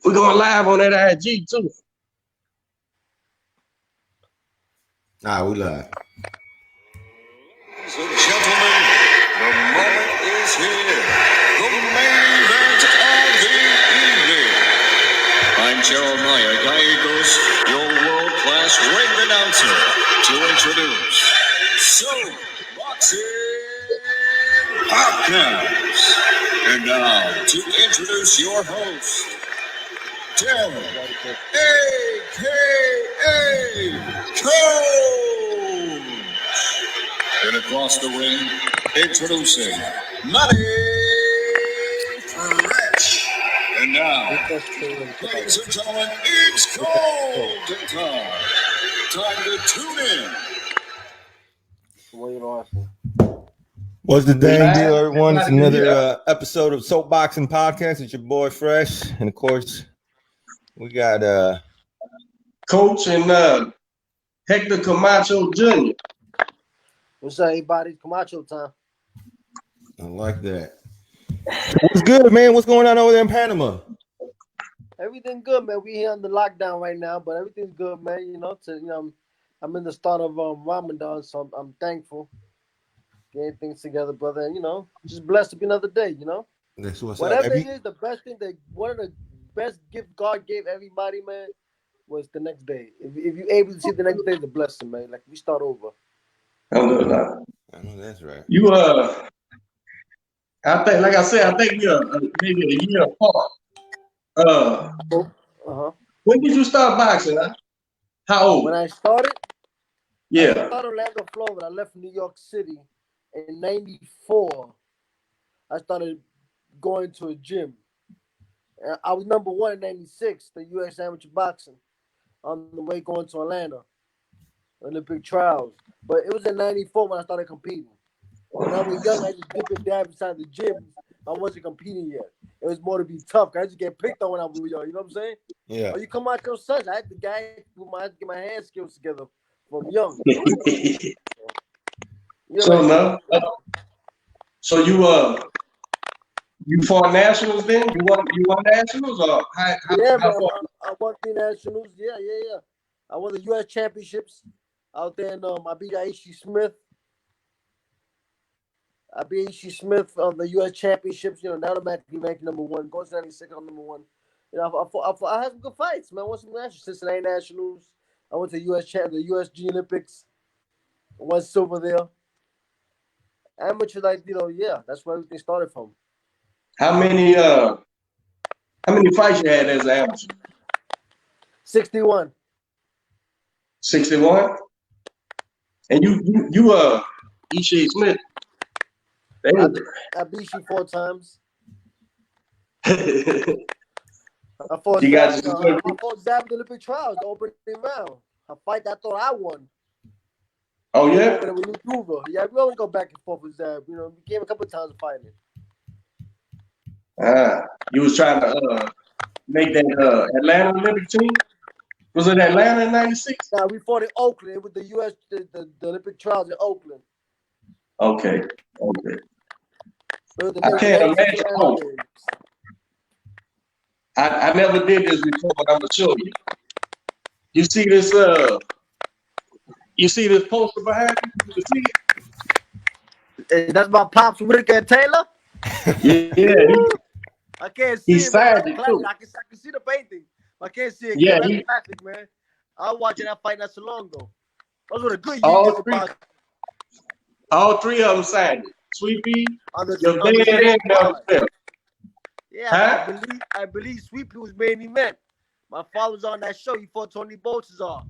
We're going live on that IG too. We live. Ladies and gentlemen, the moment is here. The main event of the evening. I'm Jeremiah Gallegos, your world-class ring announcer, to introduce Boxing Podcast. And now, to introduce your host, Tim, a.k.a. Coach. And across the ring, introducing Money Fresh. And now, ladies and gentlemen, it's golden time. Time to tune in. What's the dang deal, everyone? It's another episode of Soapboxing Podcast. It's your boy Fresh, and of course, we got Coach and Hector Camacho Jr. What's up, everybody? Camacho time. I like that. What's good, man? What's going on over there in Panama? Everything good, man. We here on the lockdown right now, but everything's good, man. I'm in the start of Ramadan, so I'm thankful. Getting things together, brother, and just blessed to be another day. That's what's Whatever up. it is, the best thing one of the best gift God gave everybody, man, was the next day. If you're able to see the next day, the blessing, man. Like we start over. I know that's right. You I think, like I said, we are maybe a year apart. When did you start boxing? Huh? How old? When I started, yeah, I started Orlando, Florida. I left New York City in '94. I started going to a gym. I was number one in '96, the U.S. Amateur Boxing, on the way going to Atlanta, Olympic trials. But it was in '94 when I started competing. When I was young, I just dip and dab inside the gym. I wasn't competing yet. It was more to be tough. I just get picked on when I was young. You know what I'm saying? Yeah. Or you come out your sons. I had the guy get my hand skills together from young. So you fought nationals then? You won nationals or how man, I won 3 nationals. Yeah. I won the U.S. championships out there, and I beat Aishi Smith. I beat Aishi Smith on the U.S. championships. Automatically ranked number 1. Going to 96, I'm number 1. I had some good fights, man. I won some nationals, Cincinnati Nationals. I went to the USG Olympics. I won silver there. Amateur, that's where everything started from. How many fights you had as an amateur? 61. 61? And you Aishi Smith. I beat you 4 times. I fought Zab in the Olympic trials, the opening round. A fight I thought I won. Oh yeah? Yeah, we always go back and forth with Zab. We came a couple of times fighting. You was trying to make that Atlanta Olympic team? Was it Atlanta in '96? Nah, we fought in Oakland. It was the U.S. the Olympic trials in Oakland. Okay. I can't imagine. I never did this before, but I'm gonna show you. You see this? You see this poster behind you? You see it? That's my pops, Whitaker and Taylor. Yeah. I can't see it. Signed it too. I can see the painting. I can't see it. Yeah, that's classic, man. I was watching that fight not so long ago. Those were the good years. All 3 of them signed it. Sweepy, your dad, and yeah, huh? I believe Sweepy was main event. My father was on that show. He fought Tony Boltzar.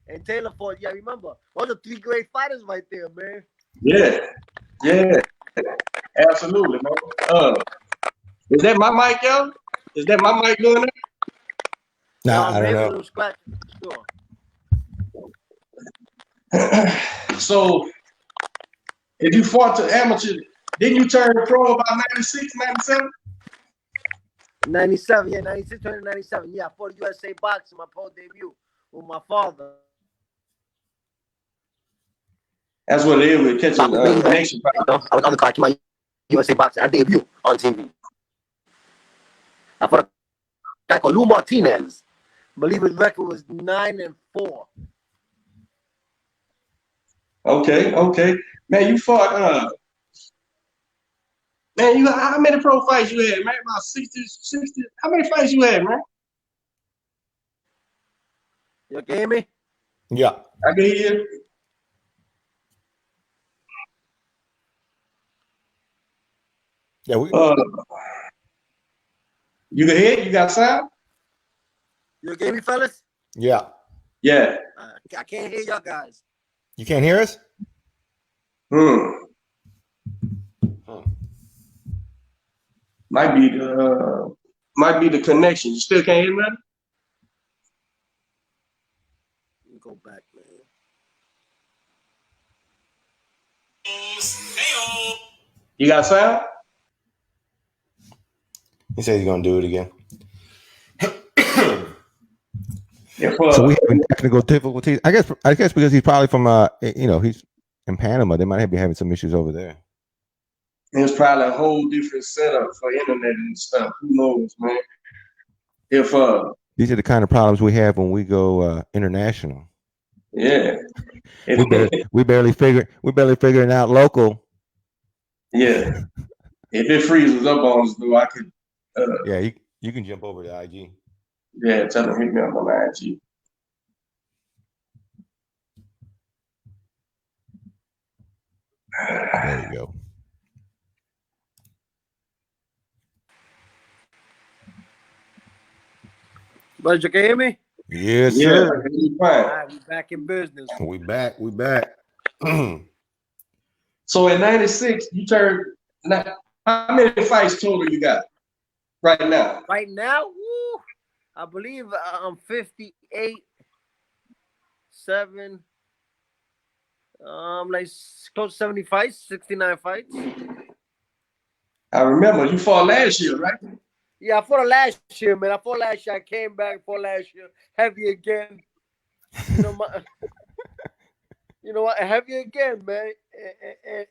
And Taylor fought, I remember. Those are 3 great fighters right there, man. Yeah. Absolutely, man. Is that my mic, yo? Is that my mic doing it? Nah, I don't know. Sure. So, if you fought to amateur, didn't you turn pro about 96, 97? 97, yeah, 96, turning 97. Yeah, I fought USA Boxing, my pro debut with my father. That's what it is with catching nation. I was on the card to my USA Boxing. I debut on TV. I fought a guy called Lou Martinez. I believe his record was 9-4. Okay. Man, you fought. Man, how many pro fights you had, man? About 60. How many fights you had, man? You okay, hear me? Yeah. I can hear you. Yeah. You can hear? You got sound? You okay, me, fellas? Yeah. Yeah. I can't hear y'all guys. You can't hear us? Might be the connection. You still can't hear me? Let me go back, man. You got sound? He said he's gonna do it again. So we having technical difficulties. I guess because he's probably from he's in Panama. They might be having some issues over there. It's probably a whole different setup for internet and stuff. Who knows, man? If These are the kind of problems we have when we go international. Yeah. we barely figuring out local. Yeah. If it freezes up on us, though, I could. Yeah, you can jump over to IG. Yeah, tell them hit me up on IG. There you go. But you can hear me? Yes, sir. All right, we back in business. We back. So in '96, you turned. How many fights total you got right now? Right now, woo, I believe I'm 58, 7. Like close to 70 fights, 69 fights. I remember you fought last year, right? Yeah, I fought last year, man. I came back for last year, heavy again. You know what? Heavy again, man.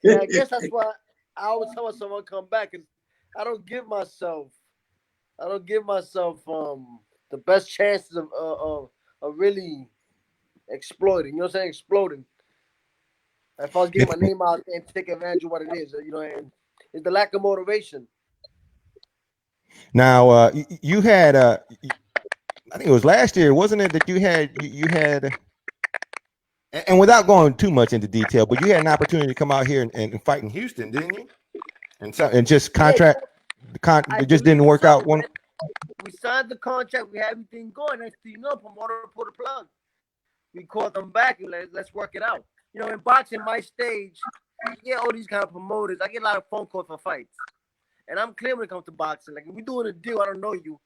And I guess that's why I always tell myself I'll come back, and I don't give myself the best chances of really exploiting. You know what I'm saying? Exploding. If I was getting my name out there and take advantage of what it is, and it's the lack of motivation. Now, you had I think it was last year, wasn't it, that you had, and without going too much into detail, but you had an opportunity to come out here and fight in Houston, didn't you? And just contract, it just didn't work out. We signed the contract, we had everything going. Next thing you know, promoter pulled the plug. We called them back and let's work it out. In boxing, my stage, you get all these kind of promoters. I get a lot of phone calls for fights. And I'm clear when it comes to boxing. Like, if we're doing a deal, I don't know you,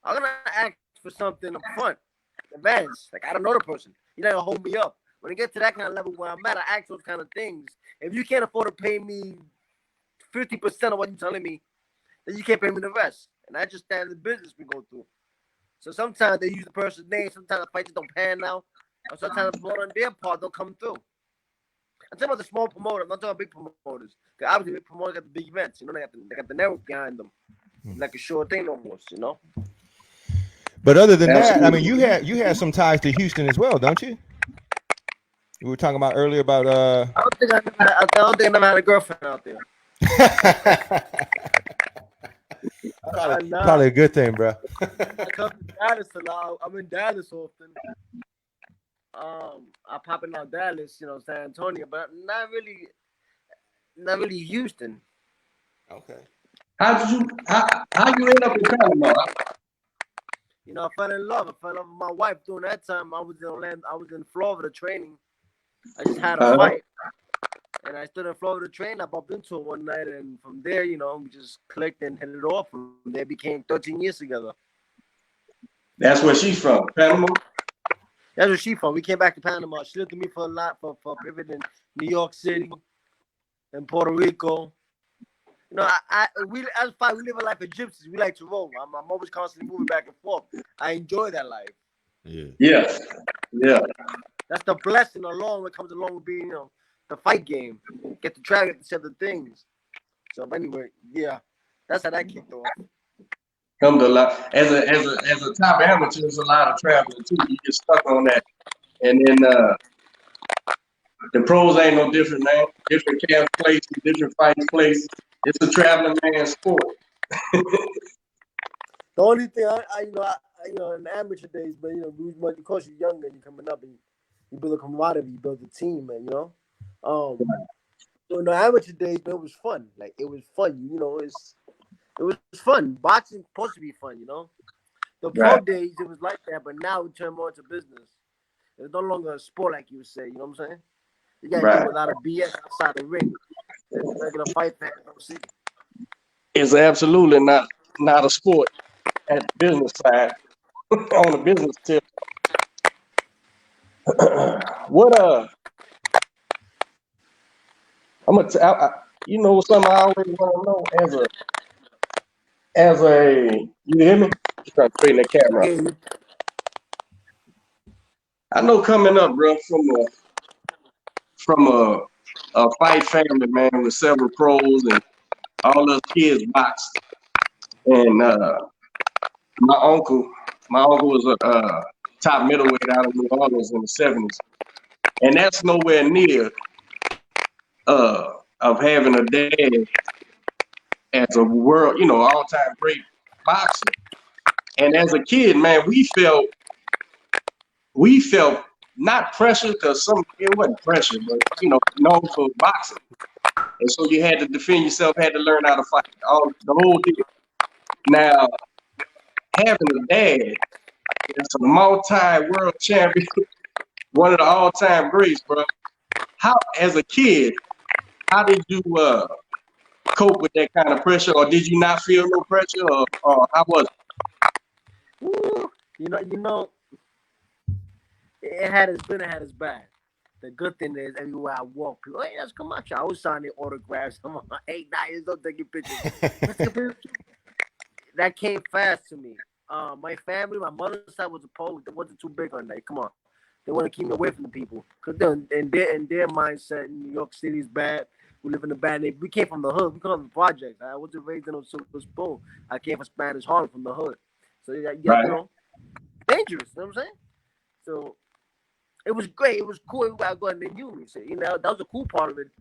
I'm going to ask for something up front, advance. Like, I don't know the person. You're not going to hold me up. When it gets to that kind of level where I'm at, I ask those kind of things. If you can't afford to pay me 50% of what you're telling me, then you can't pay me the rest. And that's just standard business we go through. So sometimes they use the person's name. Sometimes the fights don't pan out. Or sometimes the promoter on their part don't come through. I'm talking about the small promoters. I'm not talking about big promoters. Because obviously big promoters got the big events. They got the network behind them. Like a sure thing almost, But other than that, I mean, you had some ties to Houston as well, don't you? We were talking about earlier about I don't think I never had a girlfriend out there. Probably a good thing, bro. I come to Dallas a lot. I'm in Dallas often. I pop in out Dallas, San Antonio, but not really Houston. Okay. How you end up in Panama? I fell in love. I fell in love with my wife during that time. I was in Florida training. I just had a fight. And I stood in Florida training. I bumped into her one night, and from there, we just clicked and hit it off. From there, became 13 years together. That's where she's from, Panama? That's where she's from. We came back to Panama. She lived with me for a lot, for a period in New York City and Puerto Rico. We live a life of gypsies. We like to roll. I'm always constantly moving back and forth. I enjoy that life. Yeah. That's the blessing along what comes along with being, the fight game. Get to try, get to see other things. So anyway, yeah, that's how that kicked off. Come to a lot as a top amateur, there's a lot of traveling too. You get stuck on that, and then the pros ain't no different, man. Different camp places, different fights places. It's a traveling man's sport. The only thing in the amateur days, but because you're younger and you're coming up and you build a camaraderie, you build a team, man. So in the amateur days, man, it was fun. Like it was fun. It was fun. Boxing supposed to be fun. The pro Right. days it was like that, but now it turned more into business. It's no longer a sport like you say. You know what I'm saying? You gotta Right. do a lot of BS outside the ring. The regular fight fans don't see. It's absolutely not a sport at the business side. On the business tip. What I'm gonna something I always want to know you hear me? Just trying to straighten the camera. Okay. I know coming up, bro, from a fight family, man, with several pros and all those kids boxed, and my uncle was a top middleweight out of New Orleans in the '70s, and that's nowhere near of having a dad as a world, all-time great boxer. And as a kid, man, we felt not pressure because it wasn't pressure, but known for boxing. And so you had to defend yourself, had to learn how to fight, the whole deal. Now, having a dad that's a multi-world champion, one of the all-time greats, bro. How, as a kid, how did you cope with that kind of pressure, or did you not feel no pressure, or how was it? Ooh, it had its good, it had its bad. The good thing is, everywhere I walk, people, hey, that's Camacho. I was signing autographs. I'm 8, 9 years old taking pictures. That came fast to me. My family, my mother's side was opposed. They wasn't too big on that. Come on, they want to keep me away from the people because in their mindset, New York City is bad. We live in a bad neighborhood. We came from the hood. We come from the projects. I wasn't raised in a silver spoon. I came from Spanish Harlem, from the hood. So Right. Dangerous. You know what I'm saying? So it was great. It was cool. Everybody I go and they knew me. So, that was the cool part of it.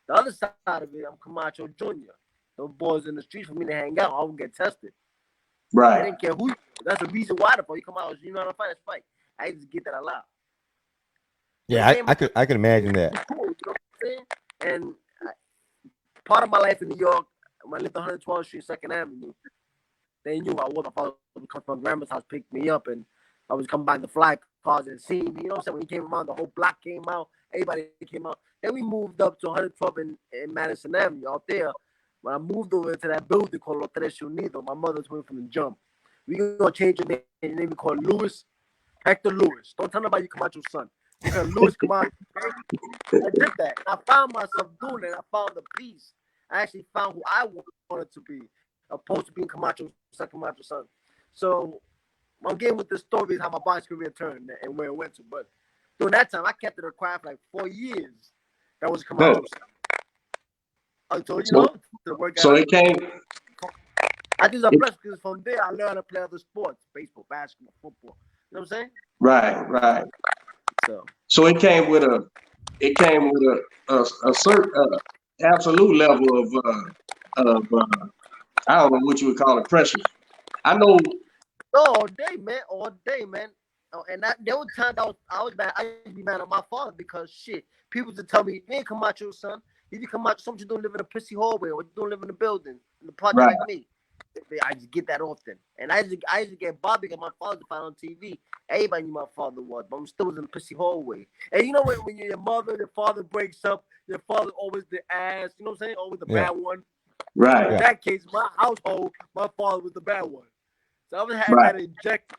The other side of it, I'm Camacho Jr. Those boys in the streets for me to hang out. I would get tested. I Right. didn't care who. That's the reason why the fuck you come out. You know how to fight? Let's fight. I just get that a lot. Yeah, I can imagine that. Cool, you know what I'm saying? And part of my life in New York, when I lived on 112th Street, 2nd Avenue, they knew I was. My father would come from grandma's house, pick me up, and I was coming by the fly cars and see me. You know what I'm saying? When he came around, the whole block came out. Everybody came out. Then we moved up to 112th in Madison Avenue out there. When I moved over to that building called Los Tres Unidos, my mother's went from the jump. We gonna change your name. Your name is called Hector Lewis. Don't tell nobody you Camacho's son. Because Lewis Camacho. I did that. I found myself doing it. I found the peace. I actually found who I wanted to be, opposed to being Camacho's son. So I'm getting with the story how my boxing career turned and where it went to. But during that time, I kept it a quiet for like 4 years. That was Camacho's son. Until So it came. I just impressed because from there I learned to play other sports, baseball, basketball, football. You know what I'm saying? Right. So it came with a certain absolute level of I don't know what you would call it, pressure. I know. All day, man. Oh, and there were times I was mad. I used to be mad at my father because shit. People used to tell me, "You ain't Camacho, son. You didn't Camacho. Something you don't live in a pissy hallway, or you don't live in a building in the project Right. like me." I just get that often, and I used to get bothered because my father found on TV. Everybody knew my father was, but I'm still in a pissy hallway. And you know when your mother, your father breaks up, your father always the ass. You know what I'm saying? Always the bad one. Right. In that case, my household, my father was the bad one. So I was having Right. that injected.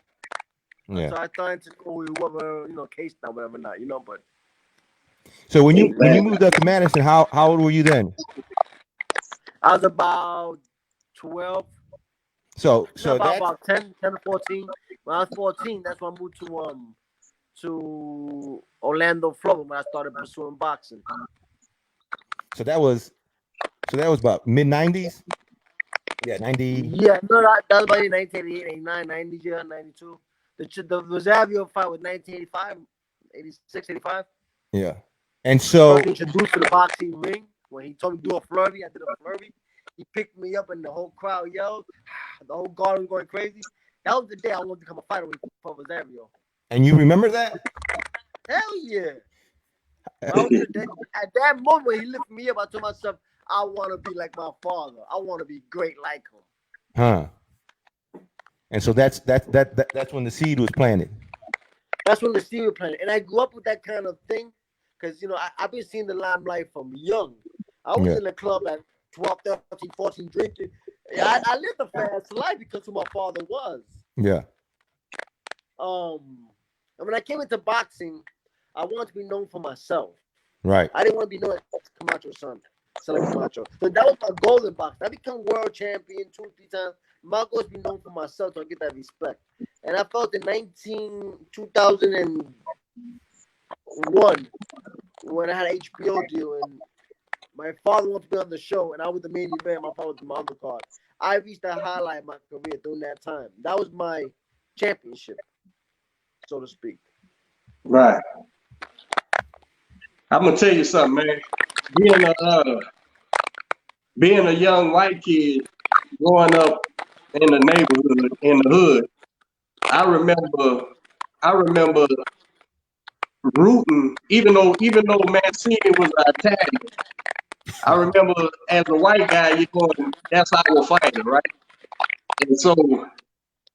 Yeah. So I started to go with whatever, case now, whatever not, but So when you moved up to Madison, how old were you then? I was about 12. So that about 10 or 14. When I was 14, that's when I moved to Orlando, Florida, when I started pursuing boxing. so that was about mid-90s. Yeah, 90. Yeah, no, that was about 1988, 89, 90, yeah, 92. The Rosario fight was 1985, 86, 85. Yeah. And so First introduced to the boxing ring when he told me to do a flurry. I did a flurry. He picked me up and the whole crowd yelled. The whole guard was going crazy. That was the day I wanted to become a fighter for Rosario. and you remember that? Hell yeah. At that moment when he lifted me up, I told myself, I want to be like my father. I want to be great like him. Huh. And so that's when the seed was planted. That's when the seed was planted. And I grew up with that kind of thing because, I've been seeing the limelight from young. I was in the club at 12, 13, 14 drinking. I lived a fast life because of who my father was. Yeah. And when I came into boxing, I wanted to be known for myself. Right. I didn't want to be known as Camacho's son like Camacho. So that was my goal in boxing. I become world champion 2 or 3 times. My goal is to be known for myself so I get that respect. And I felt in 2001 when I had an HBO deal and my father wanted to be on the show and I was the main event. My father was the undercard. I reached the highlight of my career during that time. That was my championship, so to speak. Right. I'm gonna tell you something, man. Being a young white kid growing up in the neighborhood, in the hood, I remember rooting, even though Mancini was Italian. I remember as a white guy, you're going, that's our fighter, right? And so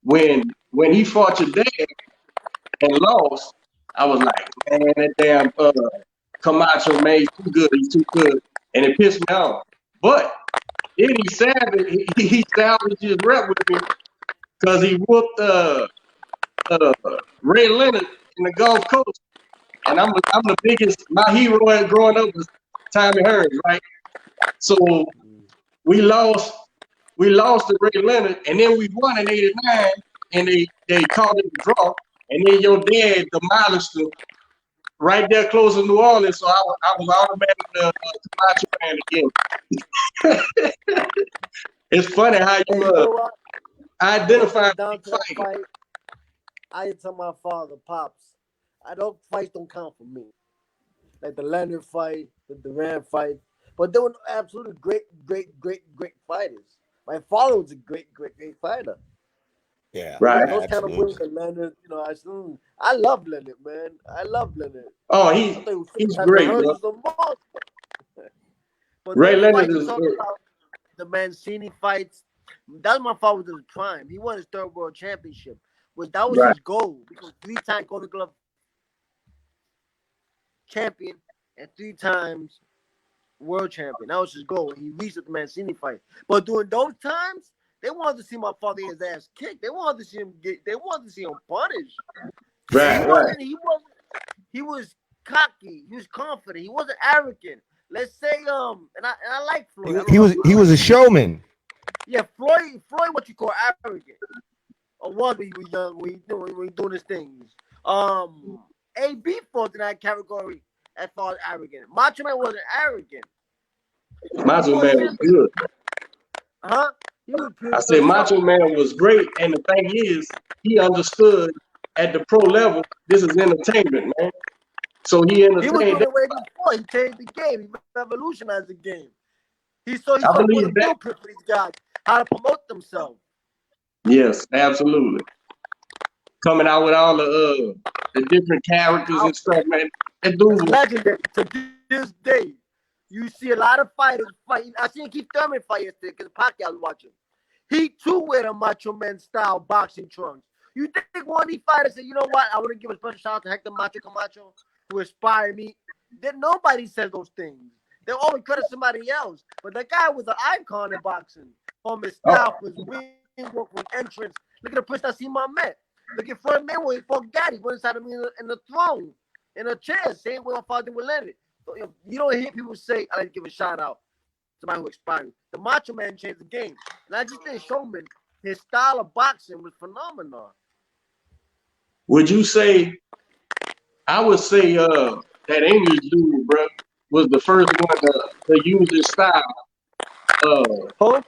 when he fought your dad and lost, I was like, man, that damn Camacho, man, he's too good, and it pissed me off. But then he salvaged his rep with me because he whooped Ray Leonard in the Gulf Coast, and I'm the biggest. My hero growing up was Tommy Hearns, right? So we lost to Ray Leonard, and then we won in '89, and they called it a draw, and then your dad demolished them right there close to New Orleans, so I was automatically a Camacho fan again. It's funny how you identify fight. I tell my father, Pops, fights don't count for me. Like the Leonard fight, the Durant fight. But they were absolutely great fighters. My father was a great fighter. Yeah, right. Those kind of wins with Leonard, I love Leonard, man. I love Leonard. Oh, he's great, bro. But Ray those Leonard fights is talking about the Mancini fights, that's my father's prime. He won his 3rd world championship. That was his goal. Because 3-time Golden Glove champion and 3 times world champion. That was his goal. He reached the Mancini fight. But during those times, they wanted to see my father get his ass kicked. They wanted to see him punished. right. He was cocky. He was confident. He wasn't arrogant. Let's say and I like Floyd. He was a showman. Yeah, Floyd, what you call arrogant. Or was when he was young, when he doing his things. AB falls in that category as far as arrogant. Macho Man wasn't arrogant. Macho Man was good. Huh? I said Macho Man was great, and the thing is, he understood at the pro level, this is entertainment, man. So he entertained. He was doing it way before. He changed the game. He revolutionized the game. He saw what a blueprint for these guys, how to promote themselves. Yes, absolutely. Coming out with all the different characters and stuff, man. That dude was legendary. To this day, you see a lot of fighters fighting. I seen Keith Thurman fight yesterday because Pacquiao was watching. He too wear a Macho Man style boxing trunks. You think one of these fighters said, you know what? I want to give a special shout out to Hector Camacho who inspired me. Then nobody says those things. They always credit somebody else. But the guy was an icon in boxing. From his style, from his ring work, from entrance. Look at the Prince Nasima met. Look at Floyd Mayweather. He fought Gaddy. Went inside of me in the throne, in a chair. Same way I fought with Leonard. So, you don't hear people say, I like to give a shout out to somebody who inspired me. The Macho Man changed the game. And I just think Showman, his style of boxing was phenomenal. Would you say, I would say that English dude, bro, was the first one to use his style. Who?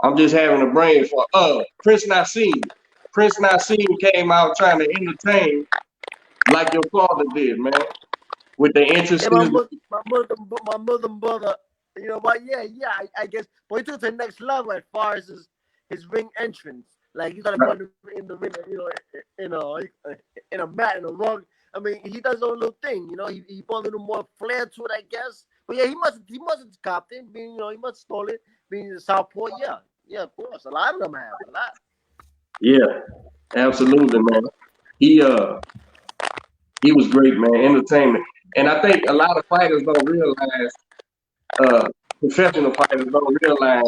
I'm just having a brain for Prince Nassim. Prince Nassim came out trying to entertain like your father did, man, with the Yeah, entrances. my mother and brother, you know what? Yeah, I guess. But he took it to the next level as far as his ring entrance. Like you gotta go in the ring, in a mat, in a rug. I mean, he does his own little thing. You know, he put a little more flair to it, I guess. But yeah, he must have copped it. Being, he must have stole it. Being in Southport, yeah, of course. A lot of them have a lot. Yeah, absolutely, man. He uh he was great, man. Entertainment, and I think a lot of fighters don't realize. Professional fighters don't realize,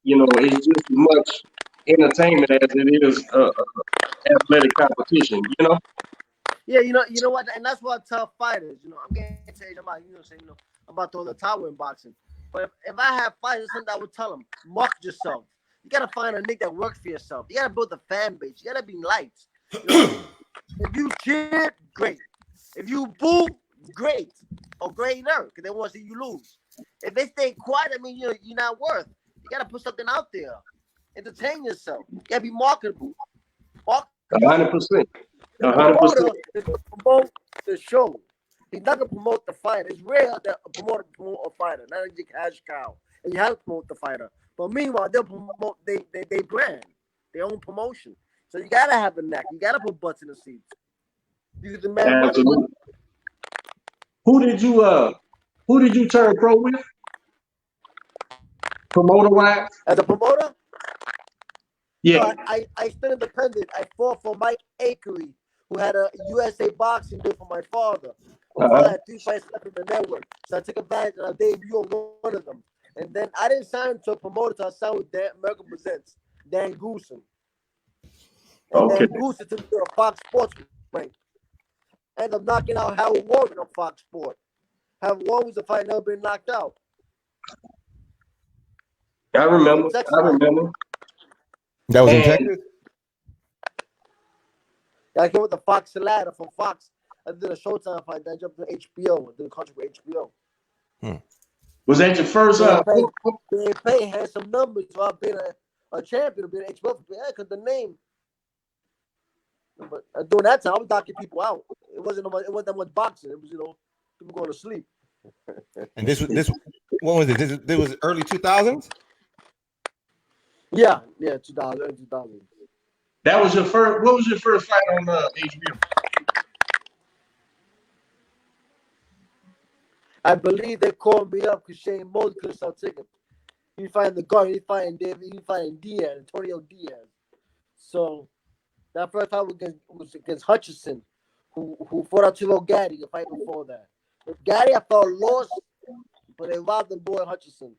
it's just as much entertainment as it is athletic competition. Yeah, you know what, and that's what I tell fighters. I'm getting to age. I'm about to throw the towel in boxing. But if I have fighters, something I would tell them: market yourself. You gotta find a nick that works for yourself. You gotta build a fan base. You gotta be lights. If you cheer, great. If you boo, great. Or greater, because they want to see you lose. If they stay quiet, I mean, you're not worth. You gotta put something out there. Entertain yourself. You gotta be marketable. Market yourself. 100%. The 100%. promoter is to promote the show. He's not gonna promote the fighter. It's rare that a promoter promote a fighter, not a cash cow. And you have to promote the fighter. But meanwhile, they'll promote they brand, their own promotion. So you gotta have a knack. You gotta put butts in the seats. You demand money. Absolutely. Who did you turn pro with? Promoter wise? As a promoter, Yeah. I still independent. I fought for Mike Akery, who had a USA boxing deal for my father. My father had 3 fights left in the network. So I took advantage and I debuted on one of them. And then I didn't sign to a promoter until I signed with American Presents, Dan Goosen. And Okay. then Goosen took me to a Fox Sports rank. Ended up knocking out Howard Warren on Fox Sports. Howard Warren was a fight never been knocked out. I remember. Texas. I remember. That was in And Texas. I came with the Fox ladder from Fox. I did a Showtime fight. Then I jumped to HBO. I did a country for HBO. was that your first? They pay handsome numbers for being a champion, being HBO. Because the name. But during that time, I was knocking people out. It wasn't that much boxing. It was people going to sleep. And this what was it? This was early 2000s. Yeah, 2000, early 2000. That was your first. What was your first fight on HBO? I believe they called me up because Shane Mosley couldn't sell tickets. He fighting the guard. He fighting David. He fighting Diaz, Antonio Diaz. So that first fight was against Hutchinson, who fought Arturo Gatti a fight before that. But Gatti, I thought lost, but they robbed the boy Hutchinson.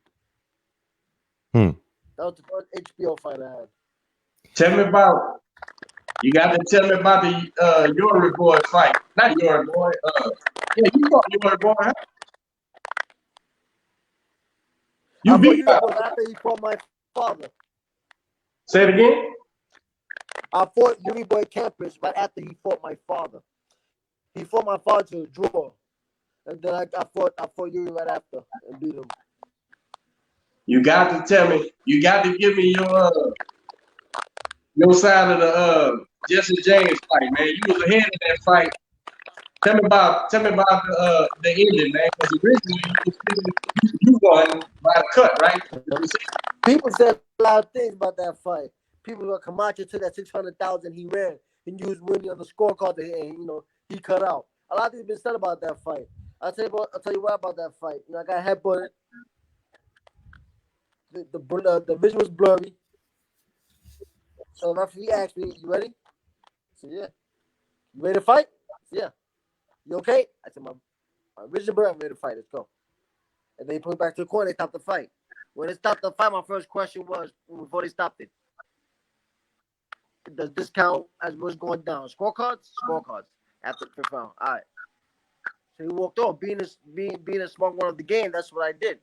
That was the first HBO fight I had. Tell me about. You got to tell me about the Yori boy fight. Not Yori boy. Yeah, you fought Yori boy. Huh? You beat him. After he fought my father. Say it again. I fought Yuri Boy Campus right after he fought my father. He fought my father to a draw. And then I fought Yuri right after and beat him. You got to tell me. You got to give me your side of the Jesse James fight, man. You was ahead in that fight. Tell me about the ending, man. Because originally you won by the cut, right? People said a lot of things about that fight. People like Camacho took that 600,000 he ran and used winning on the scorecard and he cut out. A lot of things been said about that fight. I'll tell you what about that fight. I got headbutted. The vision was blurry. So the referee asked me, "You ready?" I said, "Yeah." "You ready to fight?" I said, "Yeah." "You okay?" I said, "My vision blurry. I'm ready to fight. Let's go." And then he put me back to the corner. They stopped the fight. When they stopped the fight, my first question was before they stopped it. Does this count as what's going down? Scorecards? Scorecards. After the fifth round. All right. So he walked off. Being a smart one of the game, that's what I did.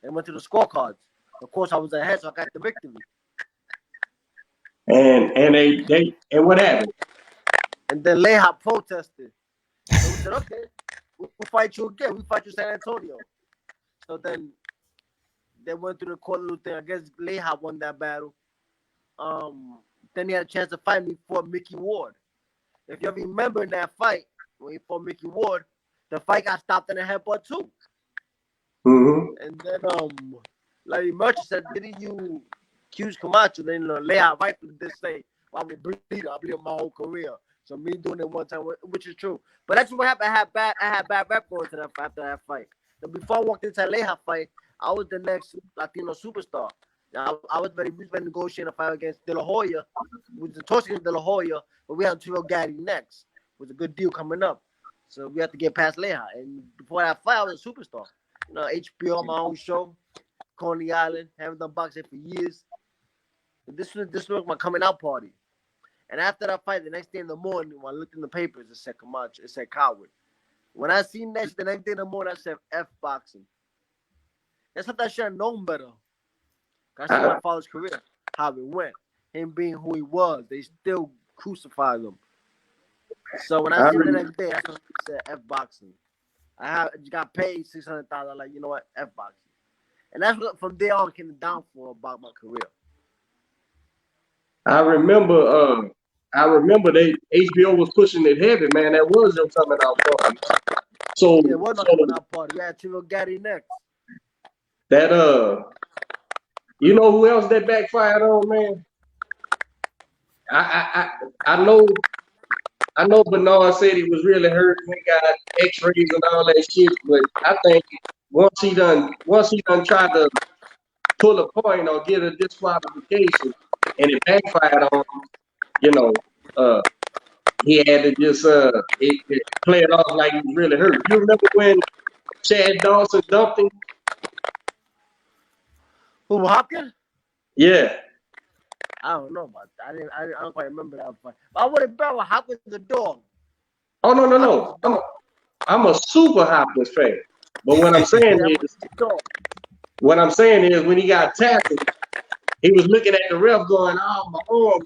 And went to the scorecards. Of course, I was ahead, so I got the victory. And they what happened? And then Leha protested. So we said, okay, we'll fight you again. We fight you San Antonio. So then They went through the court little thing. I guess Leha won that battle. Then he had a chance to fight me for Mickey Ward. If you remember in that fight when he fought Mickey Ward, the fight got stopped in the headbutt too. Mm-hmm. And then Larry Merchant said, "Didn't you accuse Camacho?" Then Leha rightfully did say, "Well, I'm a bleeder. I bleed my whole career." So me doing it one time, which is true. But that's what happened. I had bad rep going to that after that fight. And before I walked into that Leha fight, I was the next Latino superstar. Now I was ready to negotiate a fight against De La Hoya. We was tossing De La Hoya, but we had Trio Gaddy next. It was a good deal coming up. So we had to get past Leha. And before that fight, I was a superstar. You know, HBO, my own show, Coney Island, haven't done boxing for years. This was my coming out party. And after that fight, the next day in the morning, when I looked in the papers, it said Camacho, it said Coward. When I seen that shit the next day in the morning, I said F boxing. That's something I should have known better. I see my father's career, how it went. Him being who he was, they still crucified him. So when I seen the next day, I said F boxing. I got paid $600,000. Like, you know what, F boxing. And that's what from there on came the downfall about my career. I remember they HBO was pushing it heavy, man. That was your coming out party. So yeah, what coming out party? We had Trio Gaddy next. That you know who else that backfired on, man? I know Bernard said he was really hurt and he got X-rays and all that shit, but I think once he done tried to pull a point or get a disqualification and it backfired on him, you know, he had to just play it off like he was really hurt. You remember when Chad Dawson dumped him? Who, Hopkins? Yeah. I don't know about that. I don't quite remember that fight. But I would have bet Hopkins the dog. Oh no. I'm a super Hopkins fan. But what I'm saying is when he got tackled, he was looking at the ref going, "Oh, my arm."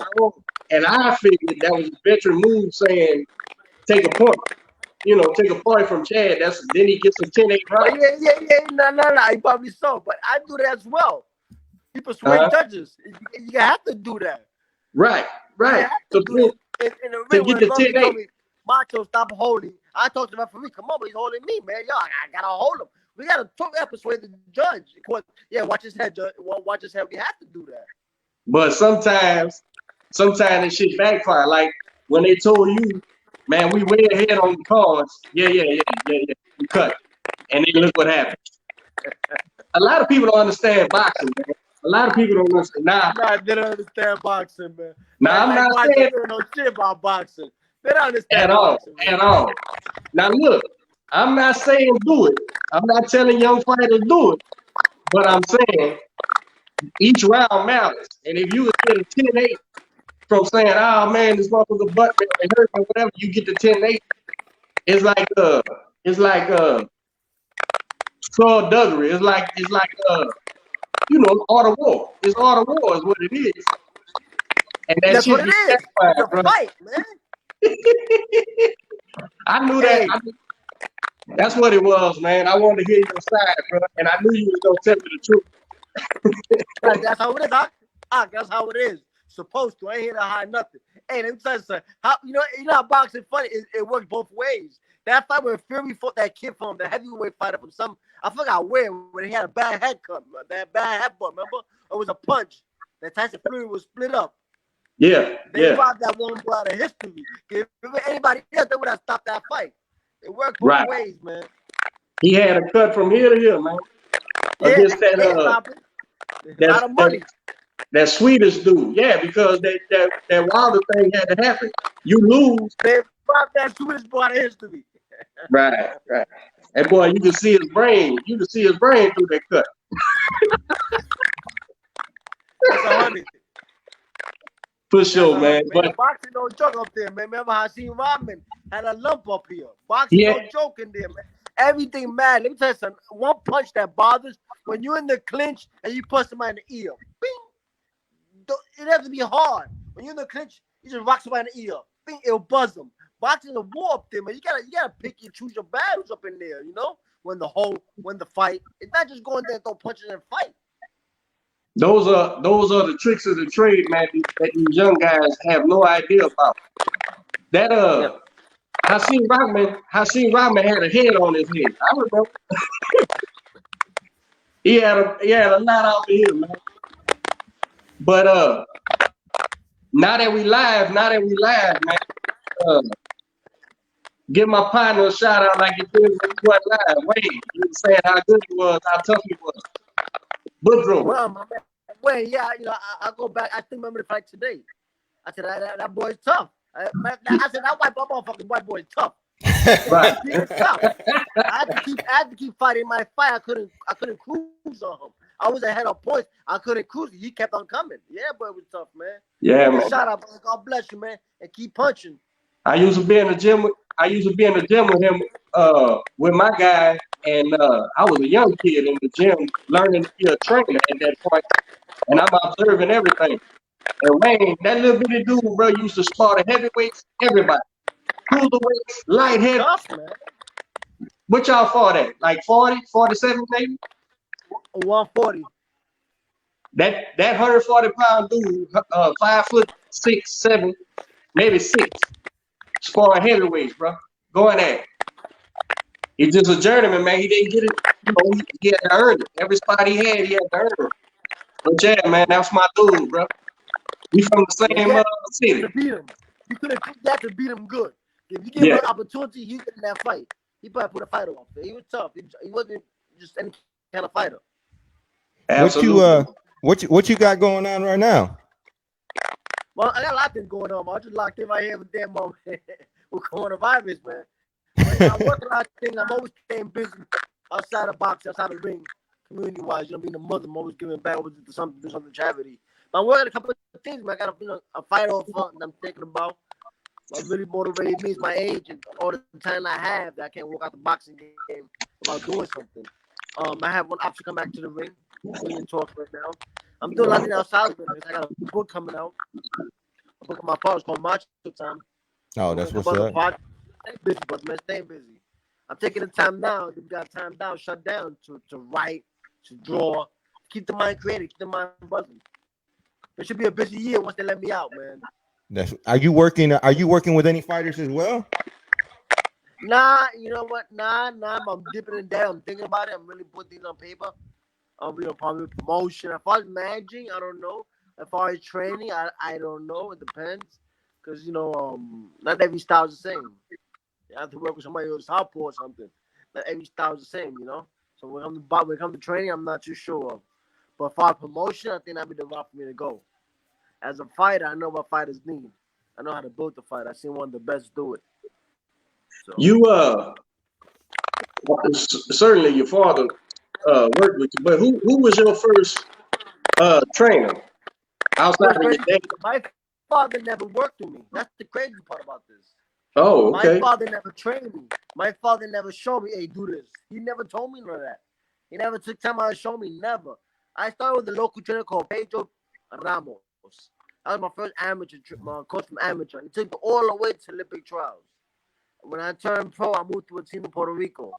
And I figured that was a veteran move saying, take a point. You know, take a point from Chad. Then he gets a 10-8 round. Yeah. No. He probably so. But I do that as well. You persuade judges. You have to do that. Right. You have to do it. In the ring, when the 10-8. Told me, Macho, stop holding. I talked to the referee. Come on, but he's holding me, man. Yo, I gotta hold him. We gotta persuade the judge. Yeah, watch his head, judge. Watch his head. We have to do that. But sometimes this shit backfire. Like when they told you, man, we way ahead on the cards. Yeah. We cut. And then look what happened. A lot of people don't understand boxing, man. A lot of people don't understand. They don't understand boxing, man. Now, I'm not saying they don't know shit about boxing. They don't understand at all. Now, look, I'm not saying do it. I'm not telling young fighters do it. But I'm saying each round matters. And if you get a 10-8 from saying, "Oh man, this motherfucker butt man hurt or whatever," you get the 10-8. It's like skullduggery. It's like you know, art of war. It's art of war is what it is. And that's what it is. It's a fight, man. I knew that. That's what it was, man. I wanted to hear your side, bro, and I knew you was gonna tell me the truth. That's how it is, that's how it is. Supposed to. I ain't here to hide nothing. Hey, let me tell you something. You know how boxing funny? It works both ways. That fight when Fury fought that kid from the heavyweight fighter from I forgot where, when he had a bad haircut, that bad headbutt, remember? It was a punch that Tyson Fury was split up. Yeah. They robbed that one boy out of history. If anybody else, they would have stopped that fight. It worked both ways, man. He had a cut from here to here, man. Against that Swedish dude. Yeah, because that Wilder thing had to happen. You lose. They robbed that Swedish boy out of history. Right. And boy, you can see his brain. You can see his brain through that cut. That's 100. For sure, man. But boxing no joke up there, man. Remember how Hakeem Rodman had a lump up here? Boxing no joke in there, man. Everything mad. Let me tell you something. One punch that bothers when you're in the clinch and you punch somebody in the ear. Bing. It has to be hard. When you're in the clinch, you just rock somebody in the ear. Bing, it'll buzz them. Boxing is a war up there, man. You gotta pick and choose your battles up in there, you know? When the fight. It's not just going there and throw punches and fight. Those are the tricks of the trade, man, that these young guys have no idea about. That Yeah. Hakeem Rodman had a head on his head. I remember he had a lot out here, man. But now that we live, man. Uh, give my partner a shout out like you did when you went live. Wayne, you were saying how good he was, how tough he was. Woodrow. Well, my man, well, yeah, I go back. I still remember the fight today. I said that boy's tough. I said that motherfucking white boy is tough. Right. He is tough. I had to keep fighting my fight. I couldn't cruise on him. I was ahead of points. I couldn't cruise. He kept on coming. Yeah, boy, it was tough, man. Yeah, man. Shout out, brother. God bless you, man, and keep punching. I used to be in the gym with him, with my guy, and I was a young kid in the gym learning to be a trainer at that point, and I'm observing everything. And Wayne, that little bitty dude, bro, used to spar the heavyweights, everybody. Cruiserweights, light heavy. Tough, man. What y'all fought at? Like 40, 47 maybe? 140. That 140-pound dude, 5'6", 5'7", maybe 6, sparring heavyweights, bro. Going at it. He's just a journeyman, man. He didn't get it. He had to earn it. Every spot he had to earn it. But yeah, man, that's my dude, bro. We from the same city. To beat him. You could have to beat him good. If you give him an opportunity, he's getting that fight. He probably put a fight off. He was tough. He wasn't just any kind of fighter. Absolutely. What you got going on right now? Well, I got a lot of things going on. I just locked in right here with damn moment with coronavirus, man. I work a lot of things. I'm always staying busy outside the box, outside the ring, community-wise. Being a mother, I'm always giving back over to something charity. But I'm working a couple of things, man. I got a fight off front that I'm thinking about. What really motivated me is my age and all the time I have that I can't walk out the boxing game without doing something. I have one option come back to the ring. We in talks right now. I'm doing a lot of outside of it. I got a book coming out. A book of my father's called Camacho time. Oh, that's what's up. Stay busy, but man, stay busy. I'm taking the time now. We've got time down, shut down to write, to draw, keep the mind creative, keep the mind buzzing. It should be a busy year once they let me out, man. Are you working with any fighters as well? Nah, you know what? Nah. I'm dipping in there. I'm thinking about it. I'm really putting things on paper. Probably promotion. As far as managing, I don't know. As far as training, I don't know. It depends. Because, not every style is the same. You have to work with somebody who's southpaw or something. Not every style is the same, So when it comes to training, I'm not too sure. But as far as promotion, I think that'd be the route for me to go. As a fighter, I know what fighters need. I know how to build the fight. I've seen one of the best do it. So. You certainly your father worked with you, but who was your first trainer outside of your dad? My father never worked with me. That's the crazy part about this. Oh, okay. My father never trained me. My father never showed me, hey, do this. He never told me none of that. He never took time out to show me, never. I started with a local trainer called Pedro Ramos. That was my first amateur trip, my coach from amateur. He took me all the way to Olympic trials. When I turned pro, I moved to a team in Puerto Rico.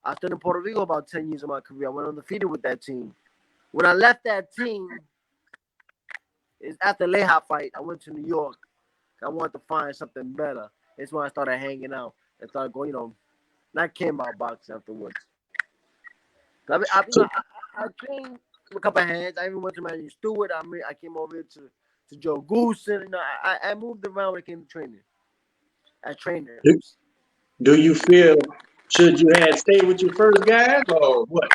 I stayed in Puerto Rico about 10 years of my career. I went undefeated with that team. When I left that team, it's after the Leha fight, I went to New York. I wanted to find something better. It's when I started hanging out and started going, not came out boxing afterwards. I trained with a couple of hands. I even went to Matthew Stewart. I came over here to Joe Goosen. I moved around when it came to training. I trained there. Do you feel should you have stayed with your first guys or what?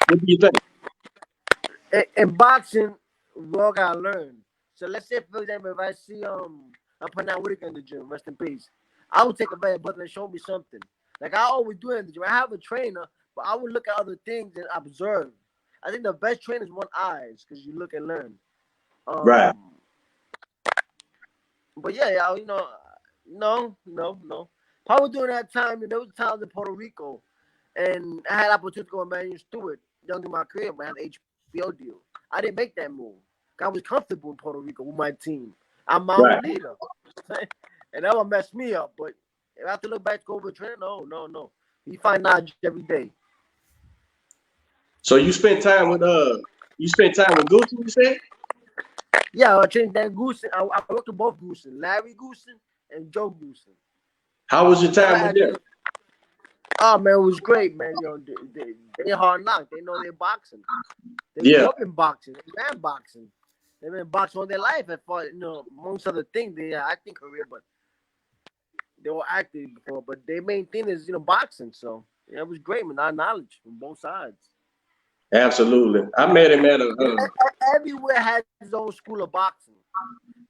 What do you think? In boxing, we all gotta learn. So let's say, for example, if I see Panama in the gym, rest in peace, I would take a better brother and show me something. Like I always do in the gym. I have a trainer, but I would look at other things and observe. I think the best trainer is one eyes because you look and learn. Right. But yeah, no. Probably during that time, there was times in Puerto Rico, and I had opportunity to go with Matthew Stewart young in my career, but I had an HBO deal. I didn't make that move. I was comfortable in Puerto Rico with my team. I'm my own leader. And that would mess me up. But if I have to look back to go over training, no. You find knowledge every day. So you spent time with You spent time with Gucci, you said? Yeah, I changed that Goosen. I worked with both Goosen, Larry Goosen and Joe Goosen. How was your Never time with actually. them? Oh man, it was great, man. They hard knock. They know they're boxing. They grew Yeah, up in boxing. They ran boxing. They've been boxing all their life. As far amongst other things, they had acting career, but they were acting before. But their main thing is boxing. So yeah, it was great, man. Our knowledge from both sides. absolutely. I met him at Everywhere has its own school of boxing.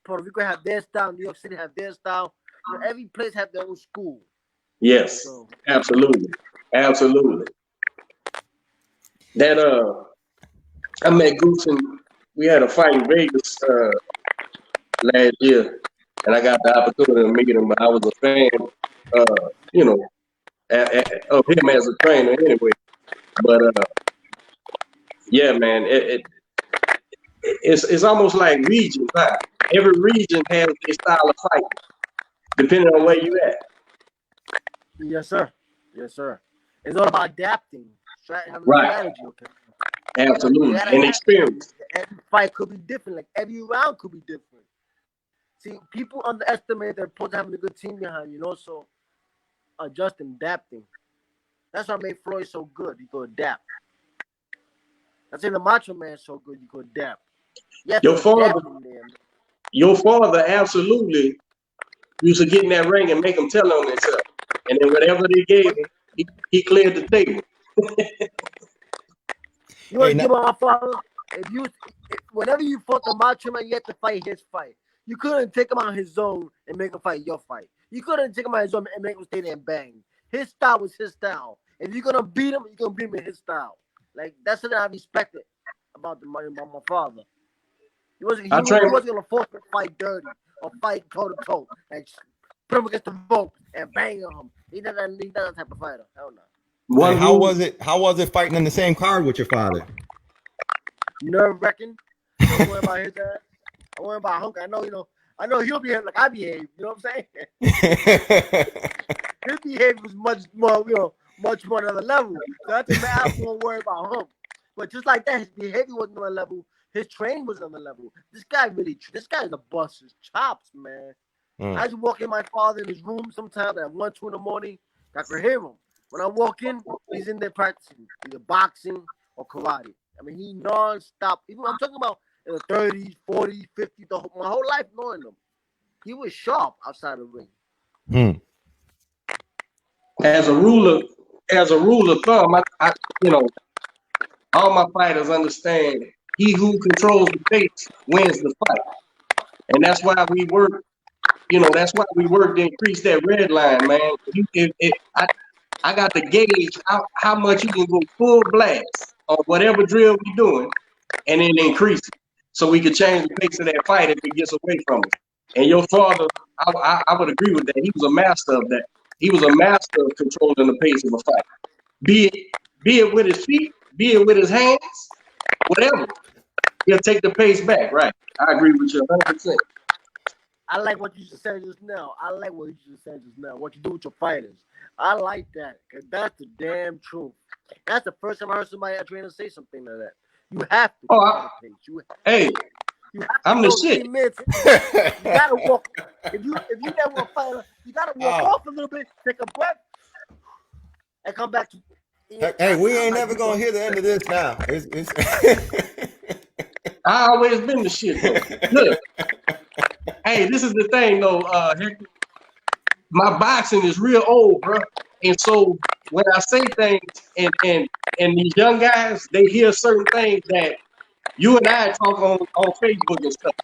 Puerto Rico have their style. New York City have their style. Every place have their own school. yes, So absolutely, absolutely. That I met Goose and we had a fight in Vegas last year, and I got the opportunity to meet him. But I was a fan, you know, of him as a trainer anyway. But yeah, man, it's almost like regions. Huh? Every region has their style of fight, depending on where you at. yes, sir. Yes, sir. It's all about adapting, having a Right, strategy. Okay. You absolutely, gotta and adapt. experience. Every fight could be different. Like every round could be different. See, people underestimate their opponent having a good team behind you, and also adjusting, adapting. That's what made Floyd so good. You could adapt. That's in the Macho Man so good. You could adapt. You have Your to father, adapt in there. your father, absolutely used to get in that ring and make them tell on themselves, and then whatever they gave him, he cleared the table. You Hey, want to give my father? Whenever you fought the Macho Man, you had to fight his fight. You couldn't take him out his zone and make him fight your fight. You couldn't take him out his zone and make him stay there and bang. His style was his style. If you're gonna beat him, you're gonna beat him in his style. Like that's what I respected about my father. He wasn't I trained. gonna force him to fight dirty or fight toe to toe. Like put him against the rope and bang on him. He's not that type of fighter. Hell no. hey, One how rule. was it? How was it fighting in the same card with your father? Nerve wracking. I don't worry about his ass. I worry about Hunk. I know he'll behave like I behave. You know what I'm saying? His behavior was much more, much more another level. So that's the man I won't worry about him. But just like that, his behavior was another level. His training was another level. This guy's a bust his chops, man. I just walk in my father in his room sometimes at 1, 2 in the morning. I can hear him. When I walk in, he's in there practicing either boxing or karate. I mean, he non-stop. Even I'm talking about in the 30s, 40s, 50s, my whole life knowing him. He was sharp outside the ring. As a rule of thumb, all my fighters understand he who controls the pace wins the fight, and that's why we work. That's why we work to increase that red line, man. I got to gauge how much you can go full blast on whatever drill we're doing, and then increase it so we can change the pace of that fight if it gets away from us. And your father, I would agree with that. He was a master of that. He was a master of controlling the pace of a fight. Be it with his feet, be it with his hands, whatever. He'll take the pace back, right? I agree with you 100%. I like what you just said just now. What you do with your fighters. I like that because that's the damn truth. That's the first time I heard somebody trying to say something like that. You have to control the pace. Hey, you have to I'm the go shit. 3 minutes. You gotta walk. If you never want to fight, you gotta walk off a little bit, take a breath, and come back to. Hey, we ain't never gonna hear the end of this now. It's I always been the shit though. Look, hey, this is the thing though, Hector. My boxing is real old, bro. And so when I say things and these young guys, they hear certain things that you and I talk on Facebook and stuff.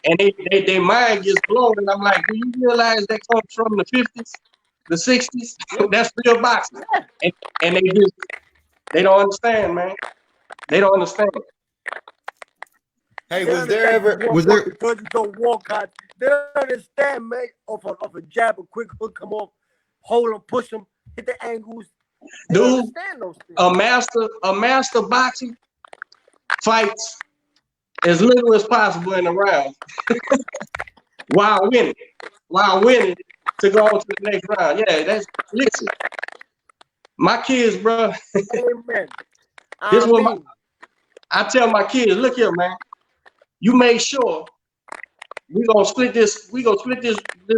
And they mind gets blown. And I'm like, do you realize that comes from the 50s, the 60s? That's real boxing. And they don't understand, man. They don't understand. hey, They was there because you don't walk out. They don't understand, man. Off a jab, a quick hook, come off, hold them, push them, hit the angles. They don't Dude, understand those things. a master boxing fights as little as possible in the round while winning to go on to the next round. Yeah, listen. My kids, bro. Amen. This I mean, I tell my kids, look here, man. You make sure we're gonna split this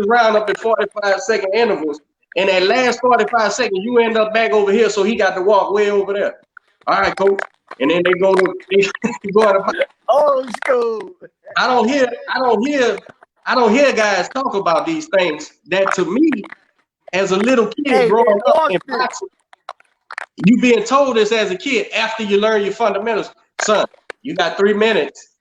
round up in 45-second intervals. And that last 45 seconds, you end up back over here, so he got to walk way over there. All right, coach. And then they go to Old school. I don't hear guys talk about these things that to me, as a little kid Hey, growing they up lost in it. boxing, you being told this as a kid after you learn your fundamentals. Son, you got 3 minutes.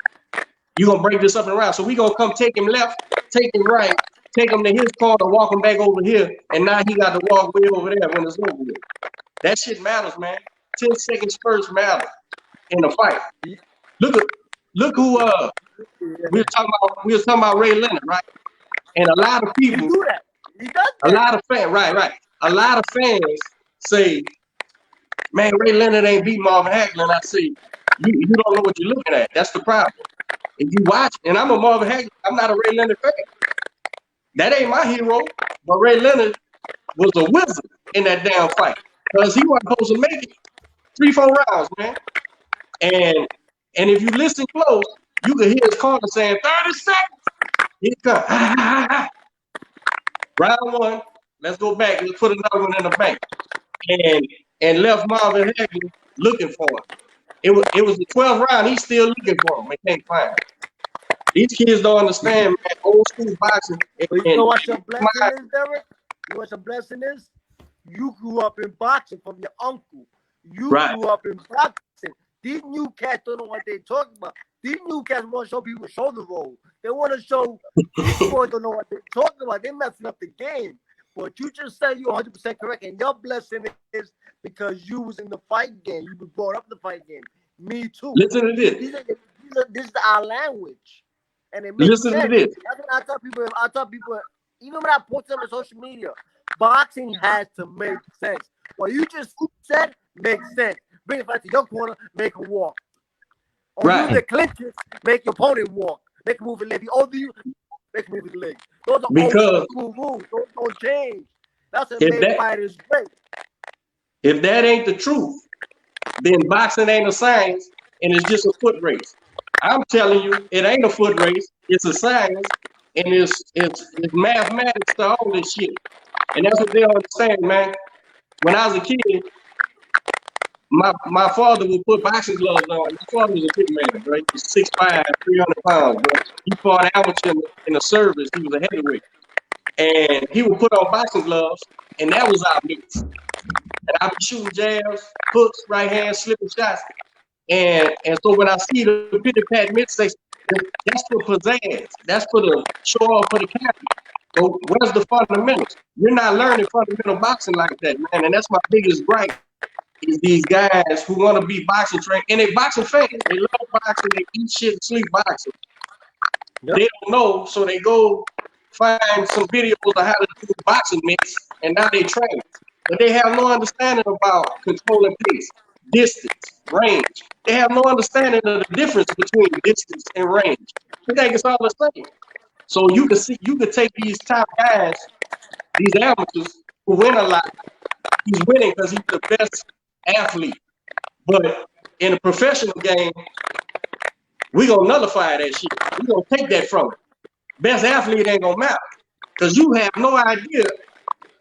You're going to break this up and around. So we going to come take him left, take him right, take him to his corner, walk him back over here, and now he got to walk way over there when it's over with. That shit matters, man. 10 seconds first matter in a fight. Look who we were talking about Ray Leonard, right? And a lot of He people, do that. He does that. a lot of fans, right. A lot of fans say, man, Ray Leonard ain't beat Marvin Hagler. And I say, you don't know what you're looking at. That's the problem. If you watch, and I'm a Marvin Hagler, I'm not a Ray Leonard fan. That ain't my hero. But Ray Leonard was a wizard in that damn fight. Because he wasn't supposed to make it 3-4 rounds, man. And if you listen close, you can hear his corner saying, 30 seconds. Here it comes. Round one, let's go back. Let's put another one in the bank. And left Marvin Hagler looking for him. It was the 12th round. He's still looking for him. They can't find him. These kids don't understand, man. Old school boxing. But you know what your blessing is, Derek? You know what your blessing is? You grew up in boxing from your uncle. You grew up in boxing. These new cats don't know what they're talking about. These new cats want to show people shoulder roll. They want to show these boys don't know what they're talking about. They're messing up the game. But you just said you're 100% correct. And your blessing is because you was in the fight game. You was brought up in the fight game. Me too. Listen to this. This is our language. And it makes sense. To this. That's what I tell people, even when I post them on social media, boxing has to make sense. What you just said makes sense. Bring it back to your corner, make him walk. Or use the clinches, make your opponent walk. Make him move his leg. The older you, make him move his leg. Those are old school rules. Those don't change. That's what made fighters great. If that ain't the truth, then boxing ain't a science and it's just a foot race. I'm telling you, it ain't a foot race. It's a science, and it's mathematics to all this shit. And that's what they don't understand, man. When I was a kid, my father would put boxing gloves on. My father was a big man, right? He was 6'5", 300 pounds, bro. He fought amateur in the service. He was a heavyweight. And he would put on boxing gloves, and that was our mix. And I'd be shooting jabs, hooks, right hand, slipping shots. And so when I see the pity pat mistakes, that's for pizzazz. That's for the show off for the camera. So where's the fundamentals? You're not learning fundamental boxing like that, man. And that's my biggest gripe. Is these guys who want to be boxing trained, and they boxing fans. They love boxing, they eat shit and sleep boxing. Yep. They don't know, so they go find some videos of how to do boxing mix, and now they train. But they have no understanding about controlling pace, distance, range. They have no understanding of the difference between distance and range. They think it's all the same. So you can take these top guys, these amateurs who win a lot. He's winning because he's the best athlete. But in a professional game, we gonna nullify that shit. We gonna take that from him. Best athlete ain't gonna matter because you have no idea.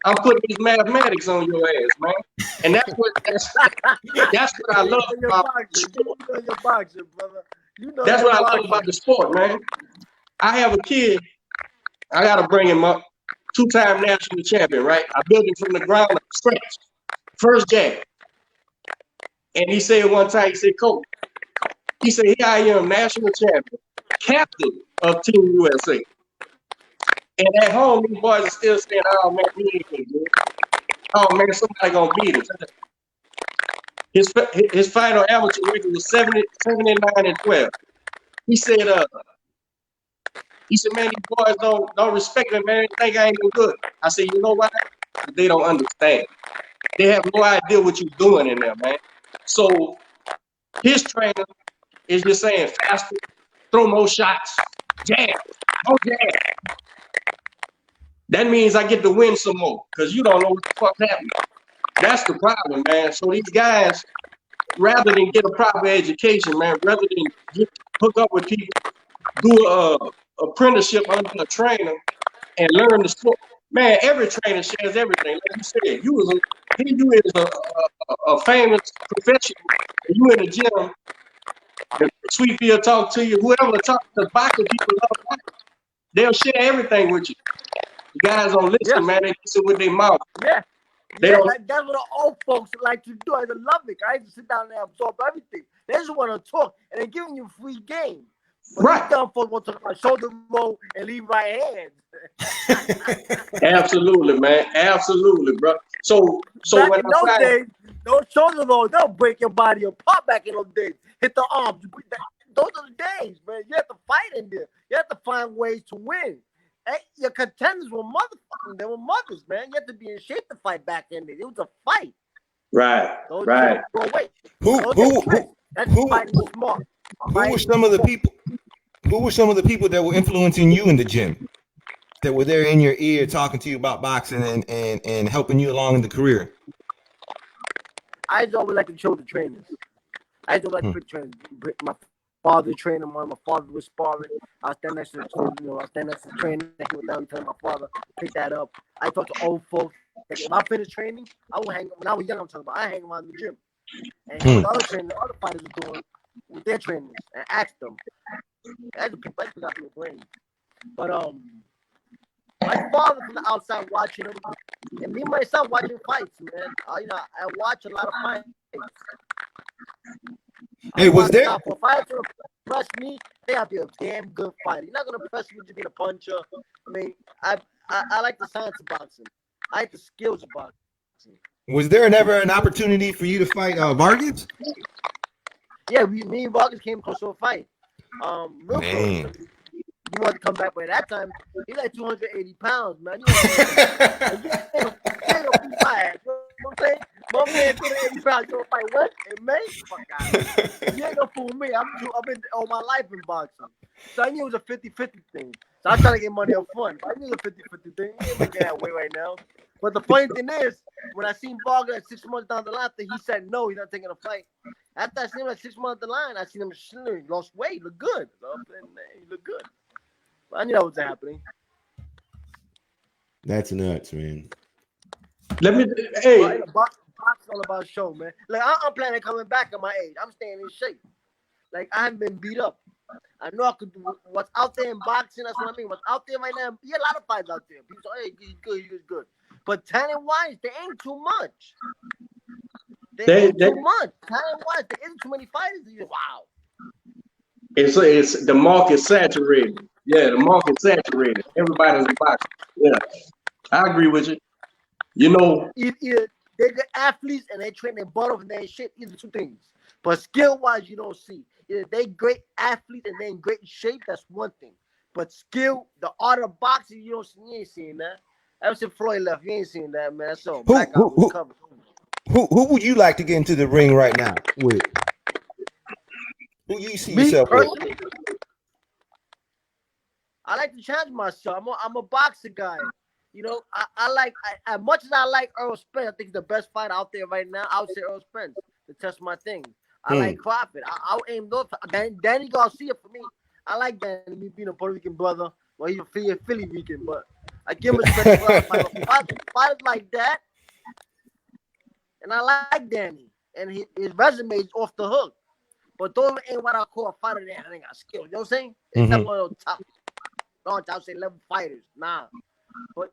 I'm putting these mathematics on your ass, man. And that's what I love about the sport. That's what I love about the sport, man. I have a kid. I gotta bring him up. 2-time national champion, right? I built him from the ground up, scratch. First jab. And he said one time, he said, Coach, he said, here I am, national champion, captain of Team USA. And at home, these boys are still saying, oh, man, he ain't good. Oh, man, somebody gonna beat him. His final amateur record was 79-12. He said, man, these boys don't respect me, man. They think I ain't good. I said, you know what? They don't understand. They have no idea what you're doing in there, man. So his trainer is just saying faster, throw more shots, jab, no jab. That means I get to win some more because you don't know what the fuck's happening. That's the problem, man. So these guys, rather than get a proper education, man, rather than hook up with people, do a apprenticeship under a trainer and learn the sport. Man, every trainer shares everything. Like you said, you is a famous professional. You in the gym, the Sweetfield talk to you, whoever talk, the boxing people love boxing. They'll share everything with you. You guys don't listen, man. They listen with their mouth. Yeah. They Yeah, don't. that's what the old folks like to do. I love it. I just sit down there and absorb everything. They just want to talk, and they're giving you free game. But Right. these dumb folks want to talk about shoulder roll and leave right hands. Absolutely, man. Absolutely, bro. So Back when in I those find days, those shoulder rolls, they'll break your body apart back in those days. Hit the arms. Those are the days, man. You have to fight in there. You have to find ways to win. Hey, your contenders were motherfucking. They were mothers, man. You have to be in shape to fight back in there. It was a fight. right. Those Right. Go away. That's who fighting smart. were some of the people? Who were some of the people that were influencing you in the gym? That were there in your ear talking to you about boxing and helping you along in the career? I just always like to show the trainers. I just like to pick trainers. My father trained him. My father was sparring. I was standing next to the trainer. He was down telling my father, pick that up. I talk to old folks. Like, if I finish training, I will hang. When I was young, I'm talking about. I hang around the gym and hear what the other trainers, the other fighters are doing with their trainers and ask them. That's the people that got to brain. But my father from the outside watching him, and me myself watching fights, man. I watch a lot of fights. Hey, was there? For a fighter to press me, they have to be a damn good fighter. You're not gonna press me to be a puncher. I mean, I like the science of boxing. I like the skills of boxing. Was there never an opportunity for you to fight Vargas? Yeah, me and Vargas came close to a fight. Real close. He wanted to come back, but at that time, he like 280 pounds, man. You ain't gonna be fired. You know what I'm saying? My man 280 pounds, you gonna fight what? In May? Fuck out. You ain't gonna fool me. I've been all my life in boxing. So I knew it was a 50-50 thing. So I was trying to get money up front. I knew it was a 50-50 thing. He ain't making that way right now. But the funny thing is, when I seen Vargas like 6 months down the line, he said no, he's not taking a fight. After I seen him like 6 months down the line, I seen him he lost weight, he looked good. He looked good. I knew that was happening. That's nuts, man. Hey. Boxing all about show, man. Like I'm planning on coming back at my age. I'm staying in shape. Like I haven't been beat up. I know I could do what's out there in boxing. That's what I mean. What's out there right now? Yeah, a lot of fights out there. People say, "Hey, he's good." But talent-wise, they ain't too much. They ain't too much. Talent-wise, there isn't too many fighters. Wow. It's the market saturated. Yeah, the market saturated. Everybody's a boxer. Yeah, I agree with you. You know, either they're good athletes and they train their butt off and they ain't shit. Either two things. But skill-wise, you don't see. Either they great athletes and they in great shape. That's one thing. But skill, the art of boxing, you ain't seeing that. Ever since Floyd left, you ain't seeing that, man. That's all. Who would you like to get into the ring right now with? Who you see yourself with? I like to challenge myself. I'm a boxer guy. You know, as much as I like Earl Spence, I think he's the best fighter out there right now. I would say Earl Spence to test my thing. I like Crawford. I'll aim those. Danny Garcia for me. I like Danny, me being a Puerto Rican brother. Well, he's a Philly Rican, but I give him respect for fighters like that. And I like Danny. And his resume is off the hook. But those ain't what I call a fighter that ain't got skill. You know what I'm saying? It's not one of those top say level fighters. Nah. But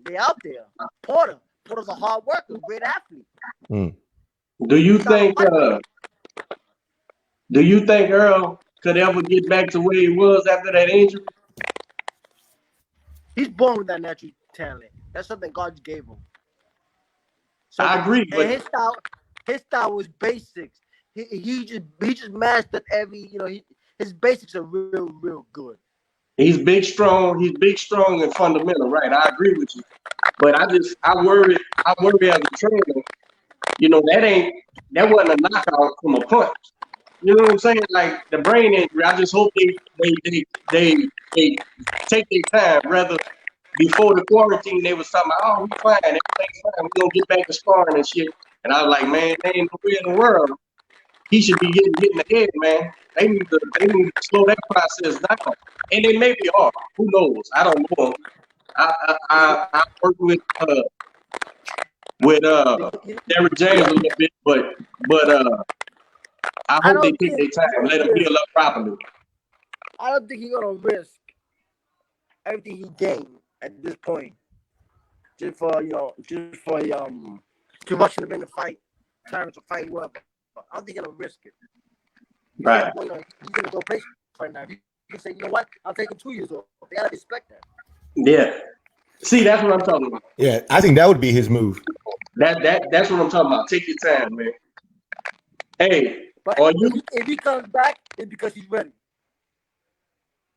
they out there. Porter's a hard worker, great athlete. Do you think Earl could ever get back to where he was after that injury? He's born with that natural talent. That's something God gave him. So I agree, but his style was basics. He just mastered every, his basics are real good. He's big, strong and fundamental, right? I agree with you. But I worry as a trainer, that wasn't a knockout from a punch. You know what I'm saying? Like the brain injury, I just hope they take their time. Rather, before the quarantine, they was talking about, oh, we fine, everything's fine, we're gonna get back to sparring and shit. And I was like, man, they ain't nowhere in the world he should be getting hit in the head, man. They need to slow that process down. And they maybe are. Who knows? I don't know. I work with Derrick James a little bit, but I I hope they don't take think their time, let them heal up properly. I don't think he's gonna risk everything he gained at this point just for to rush him in the fight, trying to fight whoever. I don't think he's gonna risk it. Right. He's gonna go play right now. You can say, you know what? I'm taking 2 years off. They gotta respect that. Yeah. See, that's what I'm talking about. Yeah, I think that would be his move. That's what I'm talking about. Take your time, man. Hey, But are you if he comes back, it's because he's ready.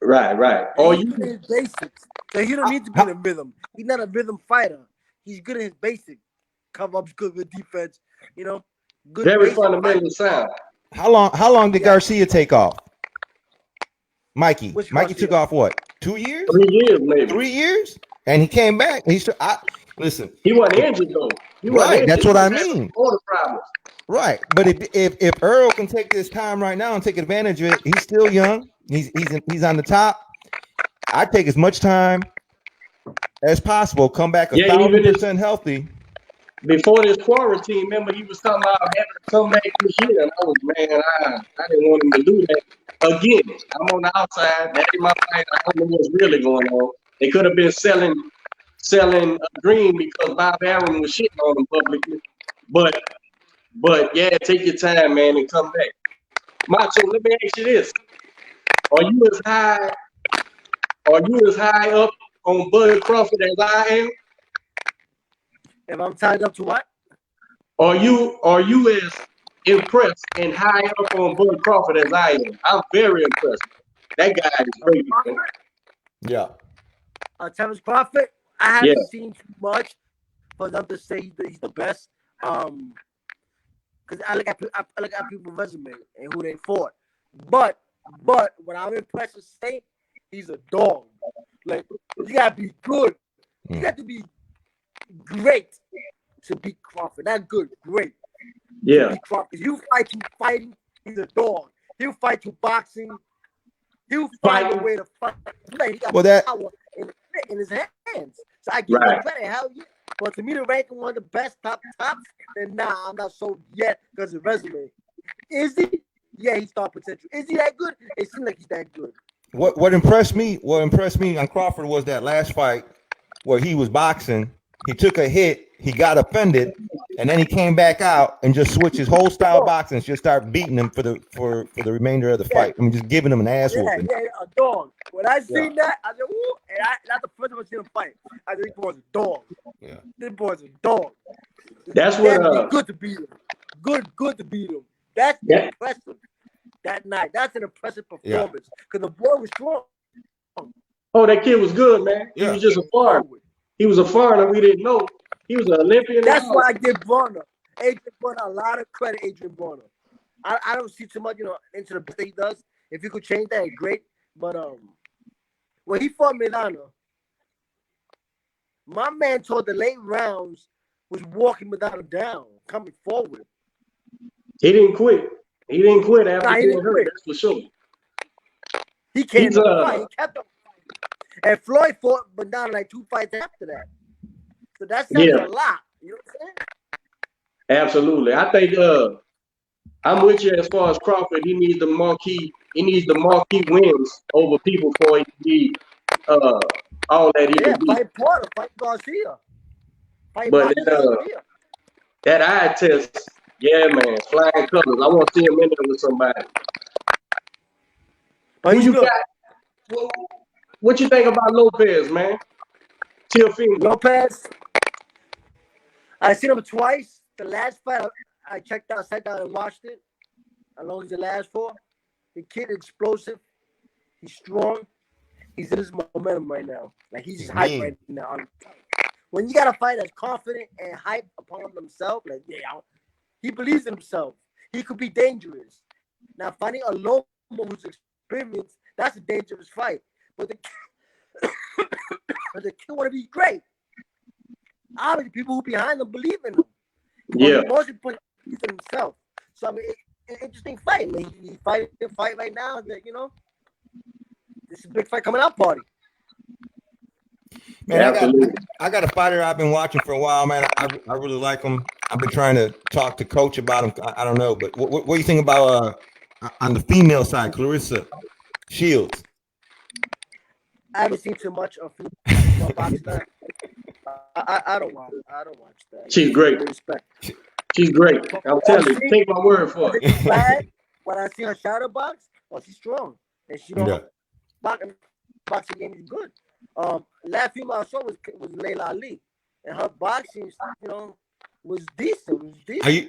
right? Are He's you good at his basics. So he don't need to be in a rhythm. He's not a rhythm fighter. He's good at his basics. Cover up's good with defense. You know, good. very basic fundamental sound? How long did Garcia take off? Mikey Garcia? took off what? 2 years? 3 years, maybe. 3 years? And he came back. Listen. He wasn't injured though. Right, that's what I mean. Order problems. Right, but if Earl can take this time right now and take advantage of it, he's still young. He's on the top. I take as much time as possible. Come back 1,000% healthy. Before this quarantine, remember he was talking about having to come back this year, and I didn't want him to do that again. I'm on the outside. That ain't my fight. I don't know what's really going on. They could have been selling a dream because Bob Arum was shitting on them publicly. But yeah, take your time, man, and come back. Macho, let me ask you this: Are you as high up on Bud Crawford as I am? If I'm tied up to what? Are you as impressed and high up on Bud Crawford as I am? I'm very impressed. That guy is crazy. Yeah. Terrence Crawford, I haven't seen too much for them to say that he's the best. Because I look at people's resume and who they fought. But what I'm impressed to say, he's a dog. Like, you gotta be good. You got to be great to beat Crawford. Not good, great. Yeah. To beat Crawford. You fight to fighting, he's a dog. He'll fight to boxing. He'll find a way to fight. He got power in his hands. So I give him credit. Hell yeah. But to me, to rank him one of the best tops, then nah, I'm not sold yet because of resume. Is he? Yeah, he's star potential. Is he that good? It seems like he's that good. What impressed me on Crawford was that last fight where he was boxing. He took a hit, he got offended, and then he came back out and just switched his whole style of boxing and just started beating him for the remainder of the fight. I mean, just giving him an ass whooping. Yeah, a dog. When I seen that, I said, "Ooh!" And that's the first time I seen him fight. I said, "This boy's a dog. Yeah, this boy's a dog." That's what. Good to beat him. Good to beat him. That's impressive. That night, that's an impressive performance because the boy was strong. Oh, that kid was good, man. He was just a foreigner. He was a foreigner. We didn't know. He was an Olympian. That's why I give Bronner, Adrian Bronner, a lot of credit. Adrian Bronner. I don't see too much, into the best that he does. If he could change that, great. But when he fought Milano, my man told the late rounds was walking Milano down, coming forward. He didn't quit. He didn't quit after he didn't hurt. That's for sure. He came up fight. He kept up. And Floyd fought Milano like 2 fights after that. So that says a lot. You know what I'm saying? Absolutely. I think I'm with you as far as Crawford. He needs the marquee wins over people for it to be all that he can be. Fight Porter, fight Garcia. But that eye test, man, flying colors. I want to see him in there with somebody. Who you got? What you think about Lopez, man? Lopez. I seen him twice. The last fight I checked out, sat down and watched it. As long as the last 4. The kid explosive. He's strong. He's in his momentum right now. Like he's just hyped right now. When you got a fight that's confident and hyped upon himself, like he believes in himself. He could be dangerous. Now finding a Lomo who's experienced, that's a dangerous fight. But the kid want to be great. Obviously, people who behind him believe in him. But most important, he believes in himself. So I mean, interesting fight. I mean, he's fighting a fight right now that, you know, this is a big fight coming out party. Man, Absolutely. I got a fighter I've been watching for a while, man. I really like him. I've been trying to talk to coach about him. I don't know, but what do you think about on the female side, Clarissa Shields? I haven't seen too much of female boxing. I don't watch. I don't watch that. She's great. Respect. She's great. I'm telling you, take my word for it. Bad. When I see her shadow box, oh, she's strong, and she don't boxing game is good. Last female I saw was Layla Ali, and her boxing, you know, was decent. Are you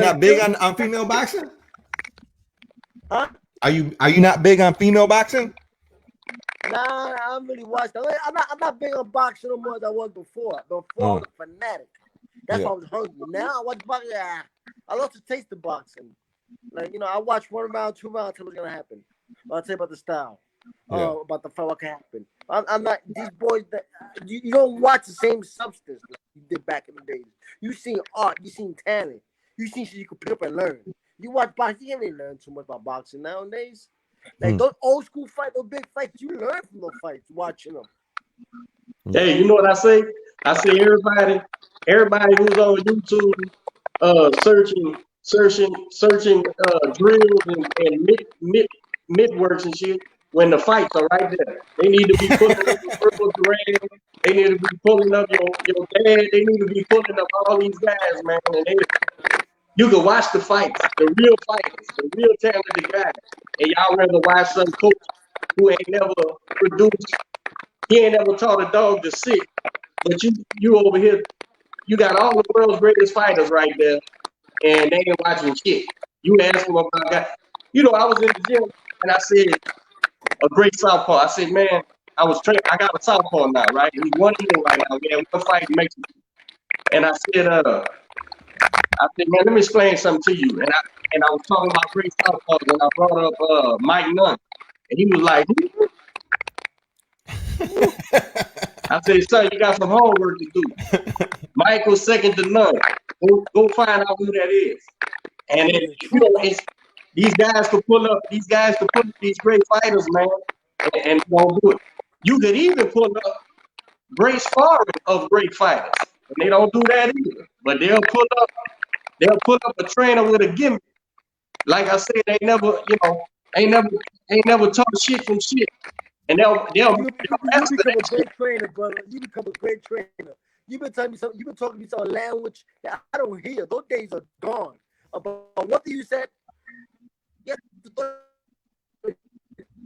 not big on female boxing? Huh? Are you not big on female boxing? Nah, I don't really watch that. I'm not big on boxing no more than I was before. Before I was a fanatic. That's why I was hungry. Now I watch boxing. I love to taste the boxing. Like, you know, I watch 1 round, 2 rounds, tell what's gonna happen. I'll tell you about the style. About the fight, what can happen. I'm not these boys that you don't watch the same substance like you did back in the days. You seen art, you seen talent, you seen shit you could pick up and learn. You watch boxing, you can't really learn too much about boxing nowadays. Like those old school fights, those big fights, you learn from those fights watching them. Hey, you know what I say? I say everybody who's on YouTube, searching drills and mid works and shit. When the fights are right there, they need to be pulling up your Purple Duran. They need to be pulling up your dad. They need to be pulling up all these guys, man. And you can watch the fights, the real fighters, the real talented guys. And y'all rather watch some coach who ain't never produced. He ain't never taught a dog to sit. But you over here, you got all the world's greatest fighters right there, and they ain't watching shit. You ask them about that. You know, I was in the gym and I said, a great southpaw. I said, man, I got a southpaw now, right? He's 1-0 right now. We have one fight in Mexico. And I said, man, let me explain something to you. And I was talking about great southpaws, and I brought up Mike Nunn. And he was like, I said, son, you got some homework to do. Mike was second to none. Go find out who that is. And then, you know, these guys could pull up these great fighters, man, and don't do it. You could even pull up great sparring of great fighters, and they don't do that either. But they'll put up a trainer with a gimmick. Like I said, they never, you know, ain't never taught shit from shit. And they'll you become a great trainer, brother. You become a great trainer. You've been telling me something. You've been talking to me some language that I don't hear. Those days are gone. But what you said? Yeah,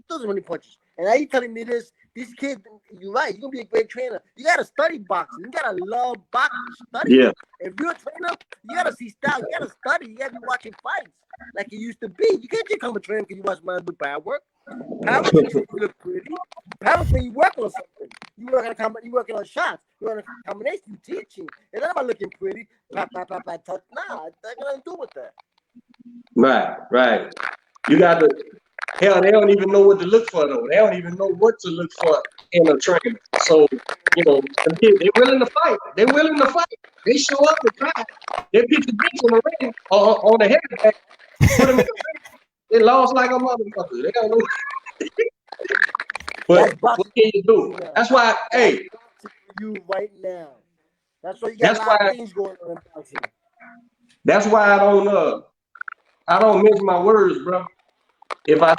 those are many punches. And now you telling me this kid, you're right, you're gonna be a great trainer. You gotta study boxing, you gotta love boxing, study. Yeah. If you're a trainer, you gotta see style, you gotta study, you gotta be watching fights like it used to be. You can't just become a trainer because you watch man do power work. Power work is look pretty. Power when you work on something. You working on shots, you working on combination, you teaching. It's not about looking pretty, touch. Nah, it's got nothing to do with that. Right. You got to. Hell, they don't even know what to look for though. They don't even know what to look for in a trainer. So, you know, they're willing to fight. They show up and try. They pitch the bitch in the ring on the heavy back. Put them in the ring. They lost like a motherfucker. They don't know. But what can you do? That's why, hey. You right now. That's why you got a lot of things going on in boxing. That's why I don't mince my words, bro. If I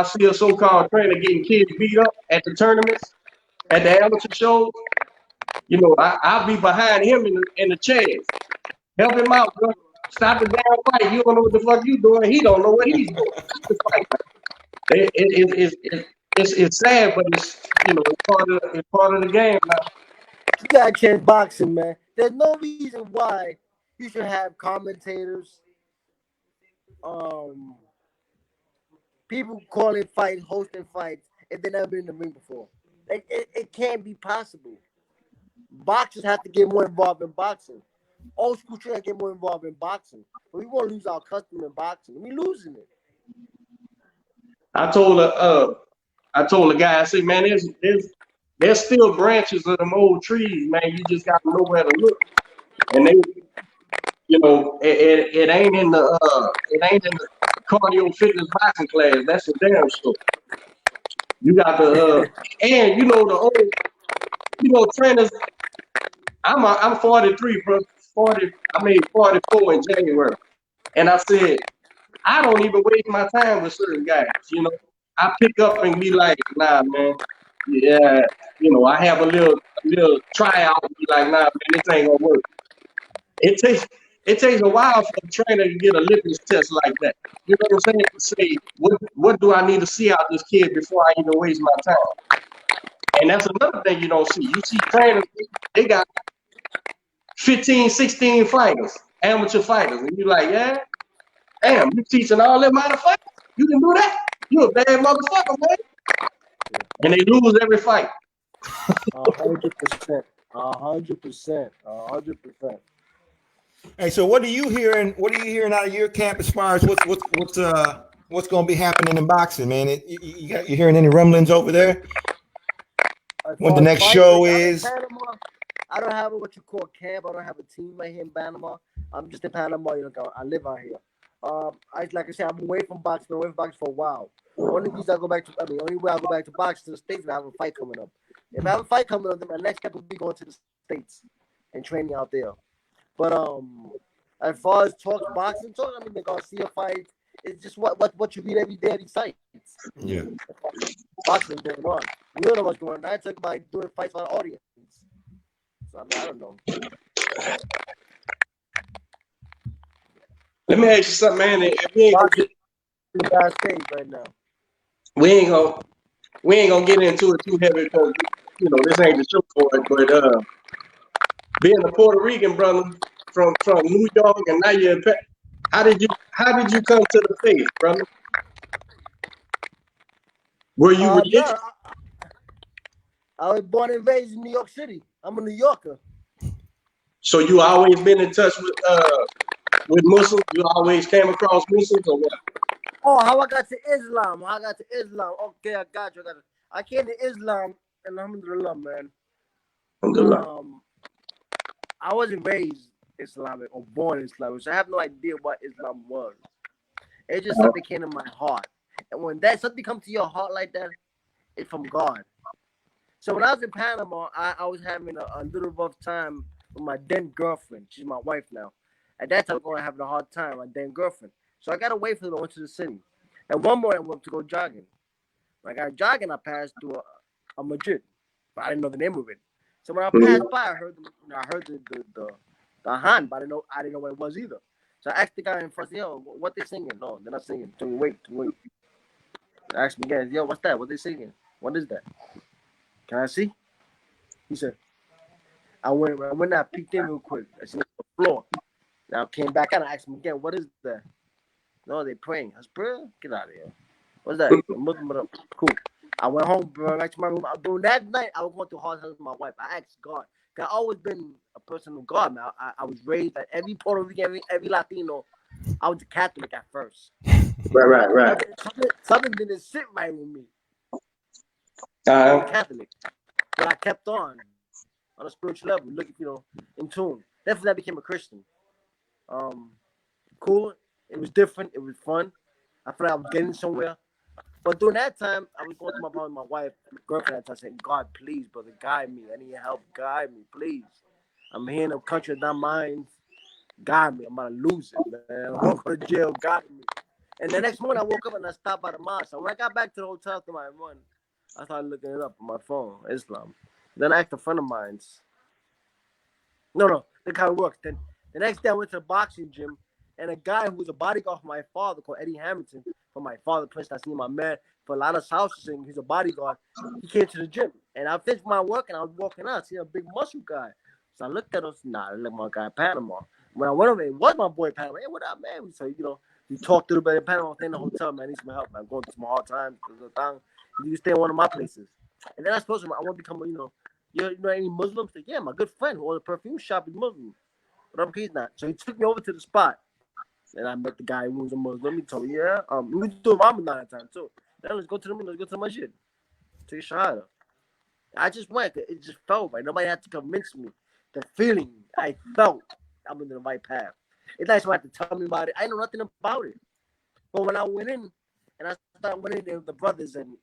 see a so-called trainer getting kids beat up at the tournaments, at the amateur shows, you know, I'll be behind him in the chairs. Help him out, bro. Stop the damn fight. You don't know what the fuck you doing. He don't know what he's doing. Stop the fight, man. It's sad, but it's, you know, it's part of the game now. You gotta change boxing, man. There's no reason why you should have commentators, people calling fights, hosting fights, if they've never been in the ring before. Like, it can't be possible. Boxers have to get more involved in boxing. Old school trainers get more involved in boxing. But we won't lose our custom in boxing. We're losing it. I told the guy, I said, man, there's still branches of them old trees, man. You just gotta know where to look. And You know, it ain't in the cardio fitness boxing class. That's for damn sure. You got and you know the old, trainers. I'm 43, bro. 40. I made 44 in January, and I said I don't even waste my time with certain guys. You know, I pick up and be like, nah, man. Yeah, I have a little tryout and be like, nah, man, this ain't gonna work. It takes it takes a while for a trainer to get a litmus test like that. You know what I'm saying? To say, what do I need to see out this kid before I even waste my time? And that's another thing you don't see. You see trainers, they got 15, 16 fighters, amateur fighters, and you're like, yeah, damn, you teaching all them out of fighters? You can do that? You a bad motherfucker, man. And they lose every fight. 100%. 100%. 100%. Hey, so what are you hearing? What are you hearing out of your camp as far as what's going to be happening in boxing, man? You hearing any rumblings over there? When the next show is? Panama, I don't have what you call camp. I don't have a team right here in Panama. I'm just in Panama. I live out here. Like I said, I'm away from boxing. For a while. Only way I go back to boxing to the States if I have a fight coming up. If I have a fight coming up, then my next step will be going to the States and training out there. But as far as boxing talk, I mean the Garcia fight, it's just what you read every day at these sites. Yeah. Boxing going on. We don't know what's going on. I talk about doing fights for the audience. So I don't know. Let me ask you something, man. Right now. We ain't gonna get into it too heavy because this ain't the show for it. But being a Puerto Rican brother from New York, and now you're how did you come to the faith, brother? Were you religious? I was born and raised in New York City. I'm a New Yorker. So you always been in touch with Muslims? You always came across Muslims or what? Oh, how I got to Islam? Okay, I got you. I came to Islam, and alhamdulillah, man. Alhamdulillah. I wasn't raised Islamic or born Islamic, so I have no idea what Islam was. It just something came to my heart. And when something comes to your heart like that, it's from God. So when I was in Panama, I was having a little rough time with my then girlfriend. She's my wife now. At that time, I was having a hard time with my then girlfriend. So I got away from her and went to the city. And one morning, I went to go jogging. When I got jogging, I passed through a masjid, but I didn't know the name of it. So when I passed by, I heard the Han, but I didn't know what it was either. So I asked the guy in front, yo, what they singing? No, they're not singing. So wait. I asked him again, yo, what's that? What they singing? What is that? Can I see? He said, I went and I peeked in real quick. I seen the floor. Now I came back out and I asked him again, what is that? No, they praying. I said, bro, get out of here. What's that? Muslim, cool. I went home, bro, back to my room. During that night, I was going through hard times with my wife. I asked God. I've always been a person of God, man. I was raised by every Puerto Rican, every Latino. I was a Catholic at first. Right. Something didn't sit right with me. I was Catholic. But I kept on a spiritual level, looking, in tune. Definitely I became a Christian. Cool. It was different. It was fun. I felt like I was getting somewhere. But during that time, I was going to my mom, my wife, my girlfriend. I said, God, please, brother, guide me. I need your help. Guide me, please. I'm here in a country that's not mine. Guide me. I'm about to lose it, man. I'm going to jail. Guide me. And the next morning, I woke up and I stopped by the mosque. So when I got back to the hotel after my run, I started looking it up on my phone, Islam. Then I asked a friend of mine. No, look how it works. Then the next day, I went to the boxing gym. And a guy who was a bodyguard for my father called Eddie Hamilton, for my father, place I seen my man for a lot of houses, and he's a bodyguard. He came to the gym, and I finished my work, and I was walking out, see a big muscle guy. So I looked at him, I looked at my guy Panama. When I went over, it was my boy Panama. Hey, what up, man? So we talked a little bit in Panama. I was in the hotel, man. I need some help, man. I'm going through some hard times. You stay in one of my places, and then I spoke to him. I want to become, you know any Muslims? Like, yeah, my good friend who owns a perfume shop is Muslim, but he's not. So he took me over to the spot. And I met the guy who was a Muslim. He told me, yeah, we was doing Ramadan at the time too. Then let's go to the masjid. Take a shahada. I just went. It just felt right. Nobody had to convince me. The feeling I felt, I'm in the right path. It's like somebody had to tell me about it. I know nothing about it. But when I went in and I started winning there with the brothers and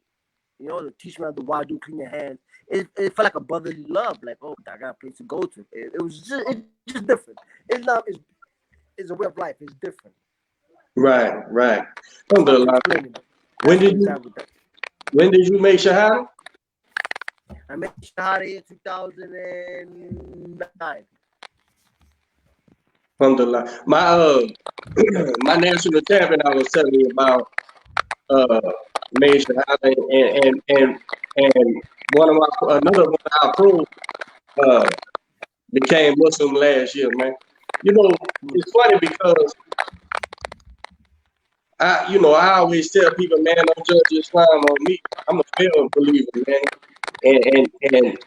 to teach me how to do clean your hands, it felt like a brotherly love. Like, oh, I got a place to go to. It was just different. Love is a way of life. It's different. Right. It's hard to Alhamdulillah. explain it. When did you make Shahada? I made Shahada in 2009. Alhamdulillah. My national champion I was telling you about made Shahada, and another one of our pros became Muslim last year, man. It's funny because I always tell people, man, don't judge Islam on me. I'm a failed believer, man. And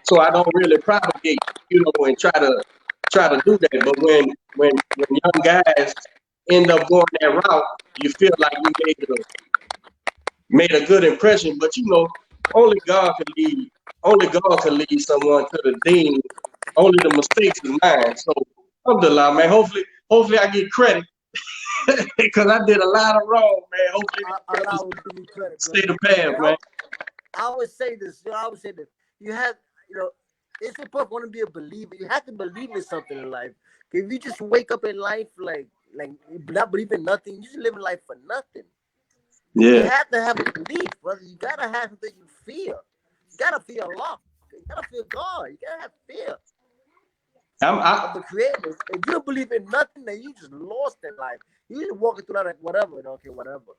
so I don't really propagate, and try to do that. But when young guys end up going that route, you feel like you made a good impression. But only God can lead someone to the deen. Only the mistakes is mine. So alhamdulillah, man. Hopefully I get credit. Because I did a lot of wrong, man. Hopefully Allah will give you credit, stay the path, man. I always say this. You have, it's important to be a believer. You have to believe in something in life. If you just wake up in life like not believing nothing, you just living life for nothing. Yeah. You have to have a belief, brother. You gotta have something you feel. You gotta feel Allah. You gotta feel God. You gotta have fear. Of the creator. If you don't believe in nothing, then you just lost in life. You just walking through that like whatever. Okay, whatever.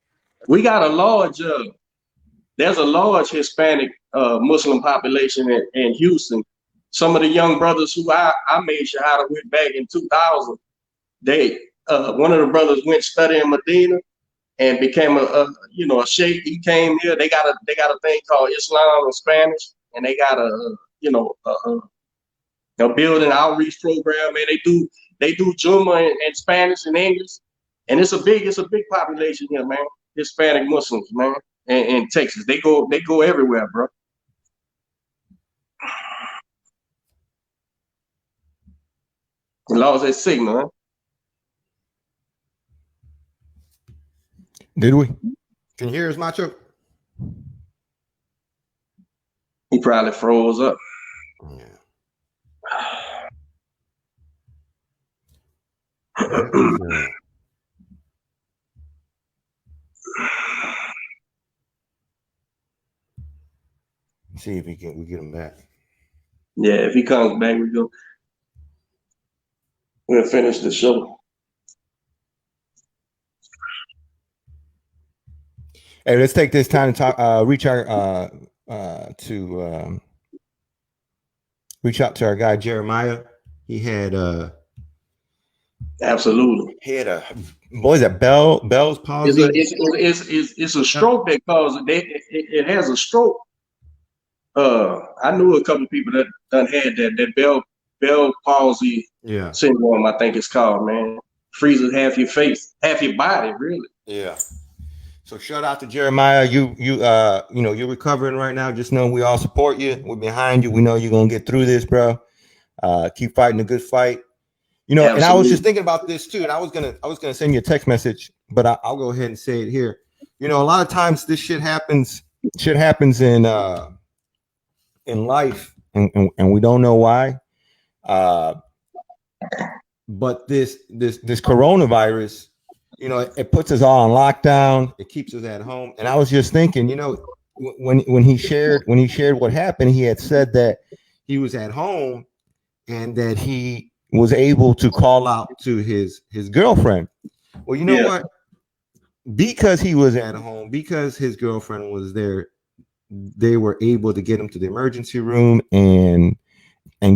We got there's a large Hispanic Muslim population in Houston. Some of the young brothers who I made Shahada with back in 2000, one of the brothers went study in Medina and became a sheikh. He came here. They got a thing called Islam in Spanish, and they got a building outreach program, and they do Juma in Spanish and English, and it's a big population here, man. Hispanic Muslims, man, in Texas. They go everywhere, bro. Lost that signal, huh? Did we? Can you hear us, Macho? He probably froze up. Yeah. See if we get him back. Yeah, if he comes back, we'll finish the show. Hey, let's take this time to talk. Reach out to our guy Jeremiah. He had absolutely. He had is that Bell's palsy? It's a stroke that causes it has a stroke. I knew a couple of people that done had that Bell palsy syndrome, I think it's called, man. Freezes half your face, half your body, really. Yeah. So shout out to Jeremiah. You're recovering right now. Just know we all support you. We're behind you. We know you're gonna get through this, bro. Keep fighting a good fight. Absolutely. And I was just thinking about this too. And I was gonna send you a text message, but I'll go ahead and say it here. A lot of times this shit happens. Shit happens in life, and we don't know why. But this coronavirus, it puts us all on lockdown. It keeps us at home. And I was just thinking, when he shared what happened, he had said that he was at home and that he was able to call out to his girlfriend. Well, you know what? Because he was at home, because his girlfriend was there, they were able to get him to the emergency room and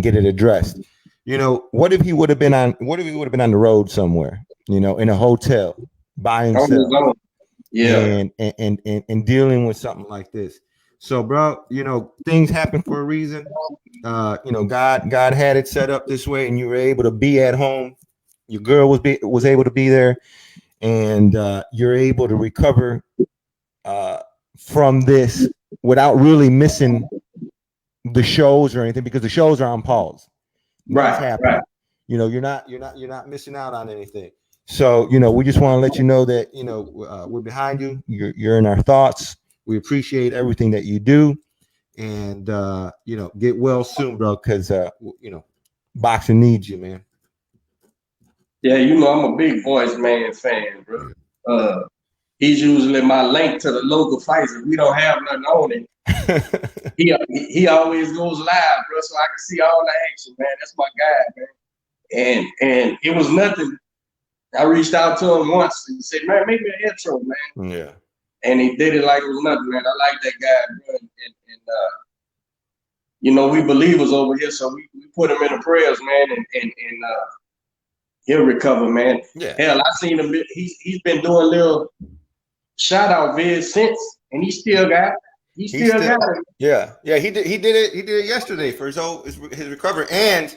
get it addressed. What if he would have been on the road somewhere, in a hotel by himself, and dealing with something like this. So, bro, things happen for a reason. God had it set up this way, and you were able to be at home. Your girl was able to be there, and you're able to recover from this without really missing the shows or anything, because the shows are on pause. Nothing's happening. You're not missing out on anything. So, we just want to let you know that, we're behind you. You're in our thoughts. We appreciate everything that you do. And, get well soon, bro, because, boxing needs you, man. Yeah, I'm a big Voice Man fan, bro. He's usually my link to the local fights. If we don't have nothing on it, he always goes live, bro, so I can see all the action, man. That's my guy, man. And it was nothing. I reached out to him once and said, man, make me an intro, man. Yeah. And he did it like it was nothing, man. I like that guy, bro. And we believers over here, so we put him in the prayers, man, and he'll recover, man. Yeah. Hell, I seen him. He's been doing little shout out vids since, and he still got it. Yeah. He did it yesterday for his recovery, and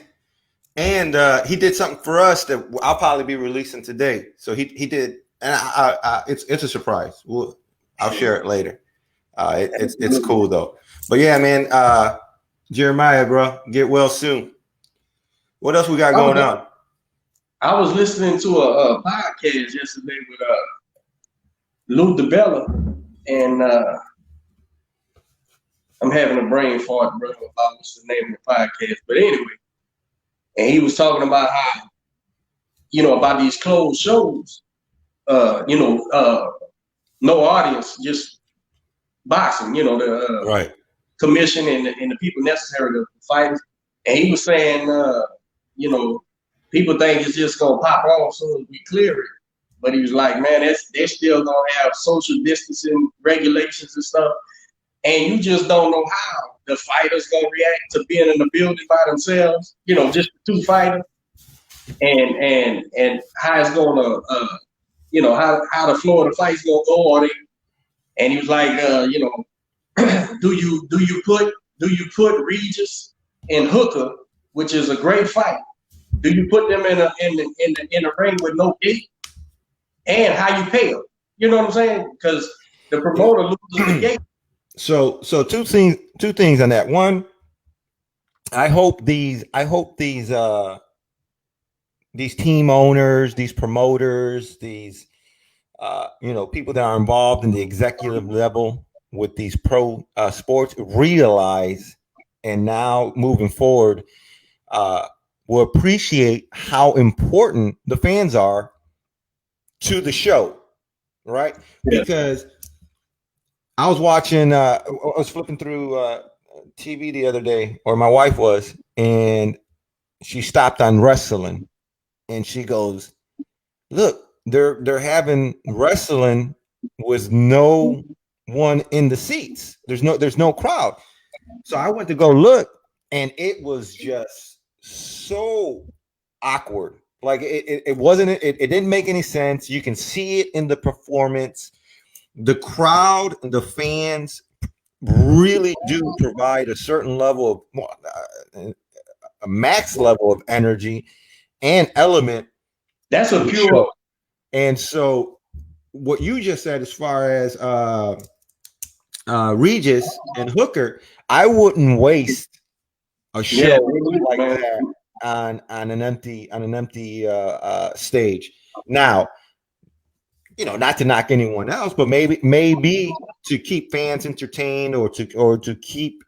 he did something for us that I'll probably be releasing today. So he did, and it's a surprise. I'll share it later. It's cool though. But yeah, man. Jeremiah, bro, get well soon. What else we got going on? I was listening to a podcast yesterday with Lou DeBella, and I'm having a brain fart, bro, about what's the name of the podcast. But anyway, and he was talking about how, about these closed shows, no audience, just boxing, the right. commission and the people necessary to fight. And he was saying, people think it's just gonna pop off as soon as we clear it. But he was like, man, they're still gonna have social distancing regulations and stuff. And you just don't know how the fighters gonna react to being in the building by themselves, just the two fighters. And how it's gonna how the flow of the fight's gonna go. And he was like, do you put Regis and Hooker, which is a great fight? Do you put them in a ring with no gate? And how you pay them? You know what I'm saying? Because the promoter loses the gate. So two things on that. One, I hope these team owners, these promoters, these people that are involved in the executive level with these pro sports realize, and now moving forward, will appreciate how important the fans are to the show, right? Yeah. Because I was watching, I was flipping through TV the other day, or my wife was, and she stopped on wrestling, and she goes, "Look, they're having wrestling with no one in the seats. There's no crowd." So I went to go look, and it was just so awkward. Like it wasn't. It didn't make any sense. You can see it in the performance. The crowd, the fans really do provide a certain level of a max level of energy and element. That's a pure. Show. And so what you just said, as far as Regis and Hooker, I wouldn't waste a show like that on an empty stage. Now, not to knock anyone else, but maybe to keep fans entertained, or to keep,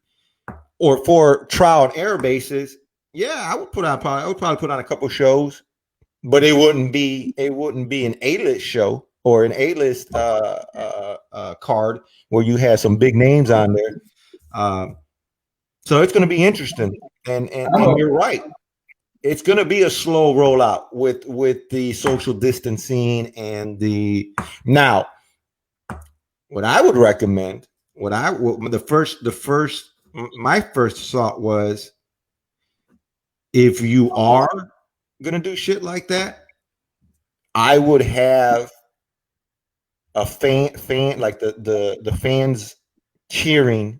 or for trial and error basis. Yeah, I would probably put on a couple shows, but it wouldn't be an A-list show or an A-list card where you have some big names on there. So it's going to be interesting, and you're right. It's going to be a slow rollout with the social distancing and now. What I would recommend, my first thought was, if you are going to do shit like that, I would have a fan like the fans cheering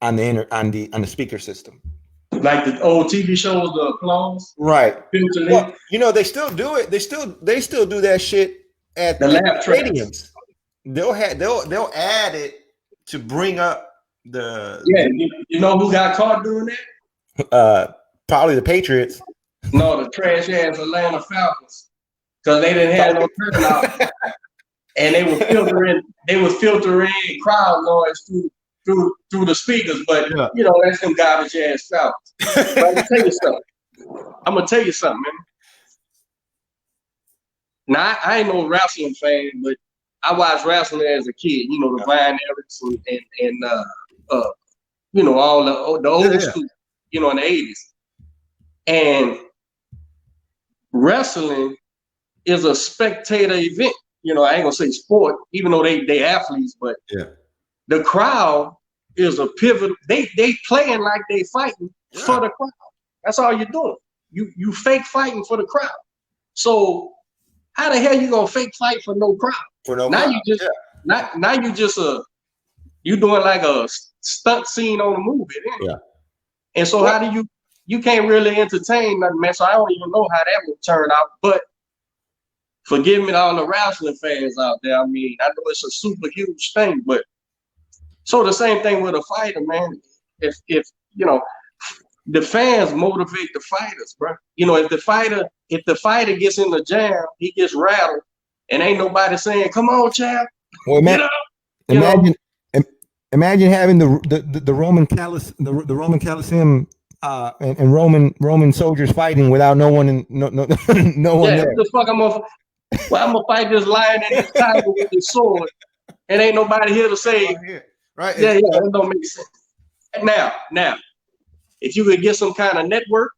on the speaker system. Like the old TV shows, the applause, right? Well, they still do it. They still do that shit at the stadiums. They'll add it to bring up the. Yeah, you know who got caught doing that? Probably the Patriots. No, the trash ass Atlanta Falcons. because they didn't have no turnout, and they were filtering crowd noise through the speakers. But you know, that's them garbage ass crowds. But I'm gonna tell you something, man. Now I ain't no wrestling fan, but I watched wrestling as a kid. You know, the Brian Ericks and you know, all the old school, you know, in the 80s. And wrestling is a spectator event. You know, I ain't gonna say sport, even though they athletes, but the crowd is a pivotal. They playing like they fighting for the crowd. That's all you're doing. You fake fighting for the crowd. So how the hell you gonna fake fight for no crowd? Now you just you doing like a stunt scene on a movie. And so how do you can't really entertain nothing, man. So I don't even know how that would turn out. But forgive me to all the wrestling fans out there. I mean, I know it's a super huge thing, but so the same thing with a fighter, man. If you know, the fans motivate the fighters, bro. You know, if the fighter gets in the jam, he gets rattled, and ain't nobody saying, "Come on, champ." Well, imagine having the Roman Colosseum and Roman soldiers fighting without no one no one there. The fuck I'm gonna fight this lion and this tiger with this sword, and ain't nobody here to say, right? That don't make sense. Now, if you could get some kind of network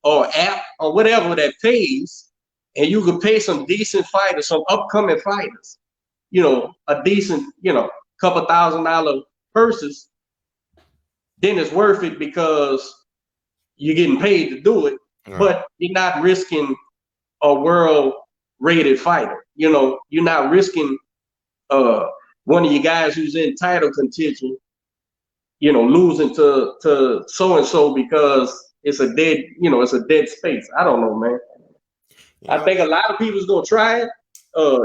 or app or whatever that pays, and you could pay some decent fighters, some upcoming fighters, you know, a decent, you know, couple $1,000 purses, then it's worth it because you're getting paid to do it, but you're not risking a world-rated fighter. You know, you're not risking one of you guys who's in title contention, you know, losing to so-and-so because it's a dead space. I don't know, man. I think a lot of people's going to try it.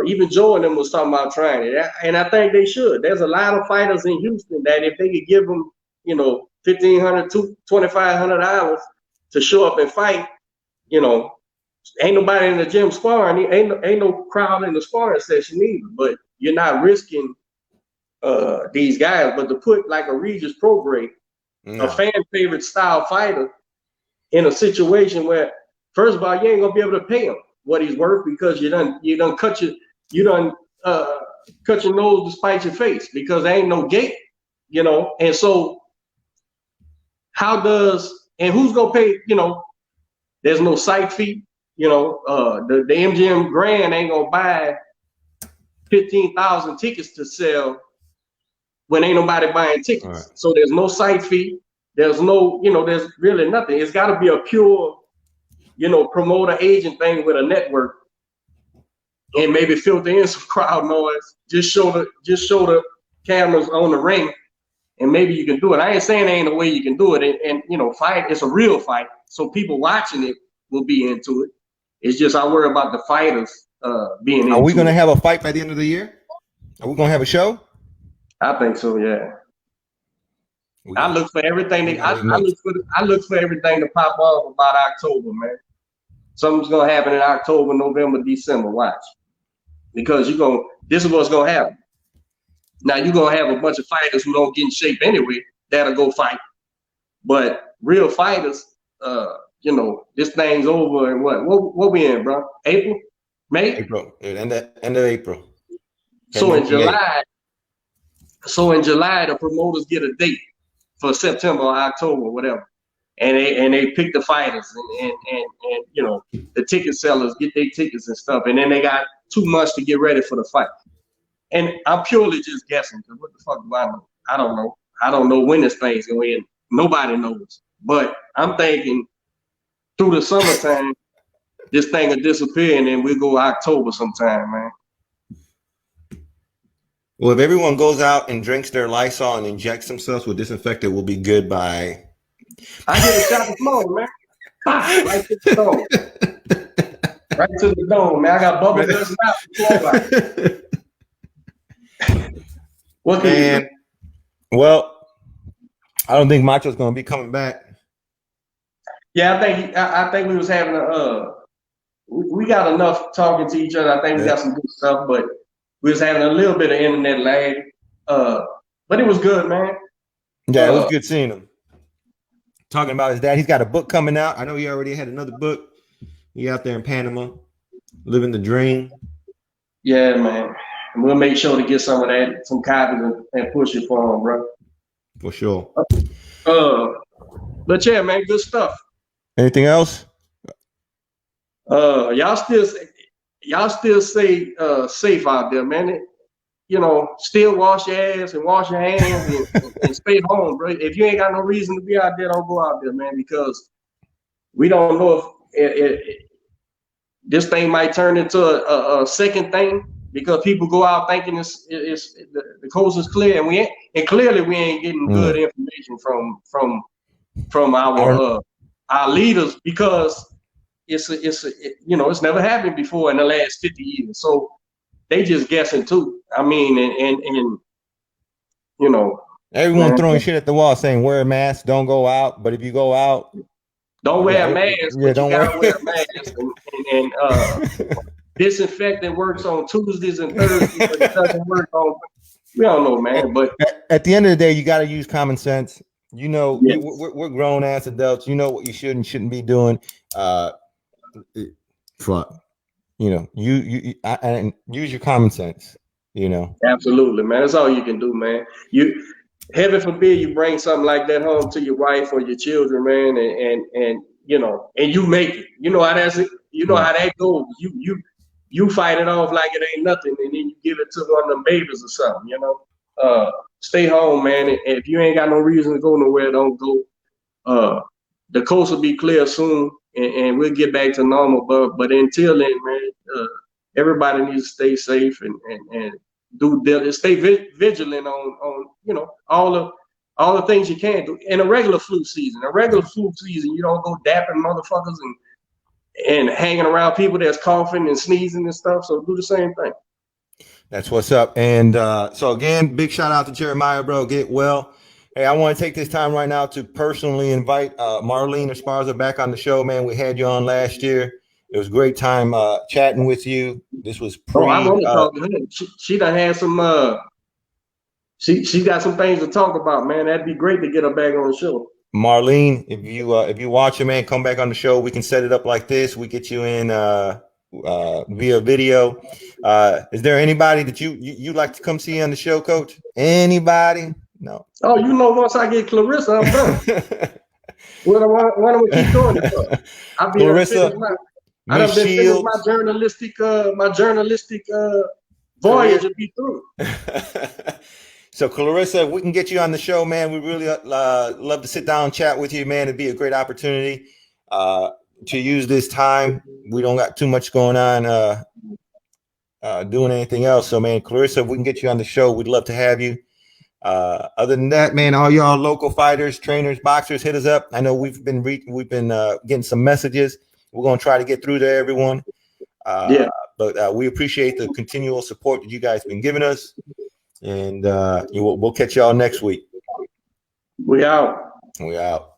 Even Joe and them was talking about trying it. And I think they should. There's a lot of fighters in Houston that if they could give them, you know, $1,500 to $2,500 to show up and fight, you know, ain't nobody in the gym sparring. Ain't no crowd in the sparring session either. But you're not risking these guys. But to put like a Regis Prograis, a fan favorite style fighter, in a situation where, first of all, you ain't gonna be able to pay him what he's worth because you done cut your nose to spite your face because there ain't no gate, you know. And so who's gonna pay? You know, there's no site fee. You know, the MGM Grand ain't gonna buy 15,000 tickets to sell when ain't nobody buying tickets. Right. So there's no site fee. There's no, you know, there's really nothing. It's got to be a pure, you know, promoter agent thing with a network, and maybe filter in some crowd noise. Just show the cameras on the ring, and maybe you can do it. I ain't saying there ain't a way you can do it, and you know, fight. It's a real fight, so people watching it will be into it. It's just I worry about the fighters being. Are we gonna have a fight by the end of the year? Are we gonna have a show? I think so. Yeah. I look for everything. I look for everything to pop off about October, man. Something's gonna happen in October, November, December. Watch, because this is what's gonna happen. Now you're gonna have a bunch of fighters who don't get in shape anyway that'll go fight, but real fighters, you know, this thing's over. And what we in, bro? April, May? April, end of April. So in July, the promoters get a date for September or October, whatever. And they pick the fighters and you know, the ticket sellers get their tickets and stuff. And then they got 2 months to get ready for the fight. And I'm purely just guessing, because what the fuck do I know? I don't know. I don't know when this thing's going to end. Nobody knows. But I'm thinking through the summertime, this thing will disappear, and then we'll go October sometime, man. Well, if everyone goes out and drinks their Lysol and injects themselves with disinfectant, we'll be good by. I get a shot this morning, man. Right to the dome. Right to the dome, man. I got bubble guts out. What can you do? Well, I don't think Macho's going to be coming back. Yeah, I think we was having we got enough talking to each other. I think we got some good stuff, but we was having a little bit of internet lag. But it was good, man. Yeah, it was good seeing him. Talking about his dad. He's got a book coming out. I know he already had another book. He out there in Panama, living the dream. Yeah, man. And we'll make sure to get some of that, some copies and push it for him, bro. For sure. But yeah, man, good stuff. Anything else? Y'all still stay safe out there, man. Still wash your ass and wash your hands and stay home, bro. If you ain't got no reason to be out there, don't go out there, man, because we don't know if this thing might turn into a second thing, because people go out thinking it's the coast is clear, and clearly we ain't getting good information from our leaders, because it's never happened before in the last 50 years. So they just guessing too. I mean, and everyone throwing shit at the wall saying wear a mask, don't go out. But if you go out, don't wear a mask. Yeah, don't wear a mask. And disinfectant works on Tuesdays and Thursdays, but it doesn't work on. We don't know, man. But at the end of the day, you got to use common sense. We're grown ass adults. You know what you should and shouldn't be doing. And use your common sense. Absolutely, man. That's all you can do, man. Heaven forbid you bring something like that home to your wife or your children, man, and you make it. You know how how that goes. You fight it off like it ain't nothing, and then you give it to one of them babies or something. Stay home, man. And if you ain't got no reason to go nowhere, don't go. The coast will be clear soon, and we'll get back to normal. But until then, man, everybody needs to stay safe and stay vigilant on all the things you can do. In a regular flu season, you don't go dapping motherfuckers and hanging around people that's coughing and sneezing and stuff. So do the same thing. That's what's up. And so again, big shout out to Jeremiah, bro. Get well. Hey, I want to take this time right now to personally invite Marlene Esparza back on the show, man. We had you on last year. It was a great time chatting with you. This was I want to talk to her. She done had some. She got some things to talk about, man. That'd be great to get her back on the show. Marlene, if you watch it, man, come back on the show. We can set it up like this. We get you in via video. Is there anybody that you like to come see on the show, Coach? Anybody? No. Oh, once I get Clarissa, I'm done. Why don't we keep doing it? I'll be Clarissa. I done been finished my journalistic voyage to be through. So Clarissa, we can get you on the show, man. We really love to sit down and chat with you, man. It'd be a great opportunity to use this time. We don't got too much going on doing anything else. So, man, Clarissa, if we can get you on the show, we'd love to have you. Other than that, man, all y'all local fighters, trainers, boxers, hit us up. I know we've been getting some messages. We're going to try to get through to everyone. But we appreciate the continual support that you guys have been giving us. And we'll catch y'all next week. We out. We out.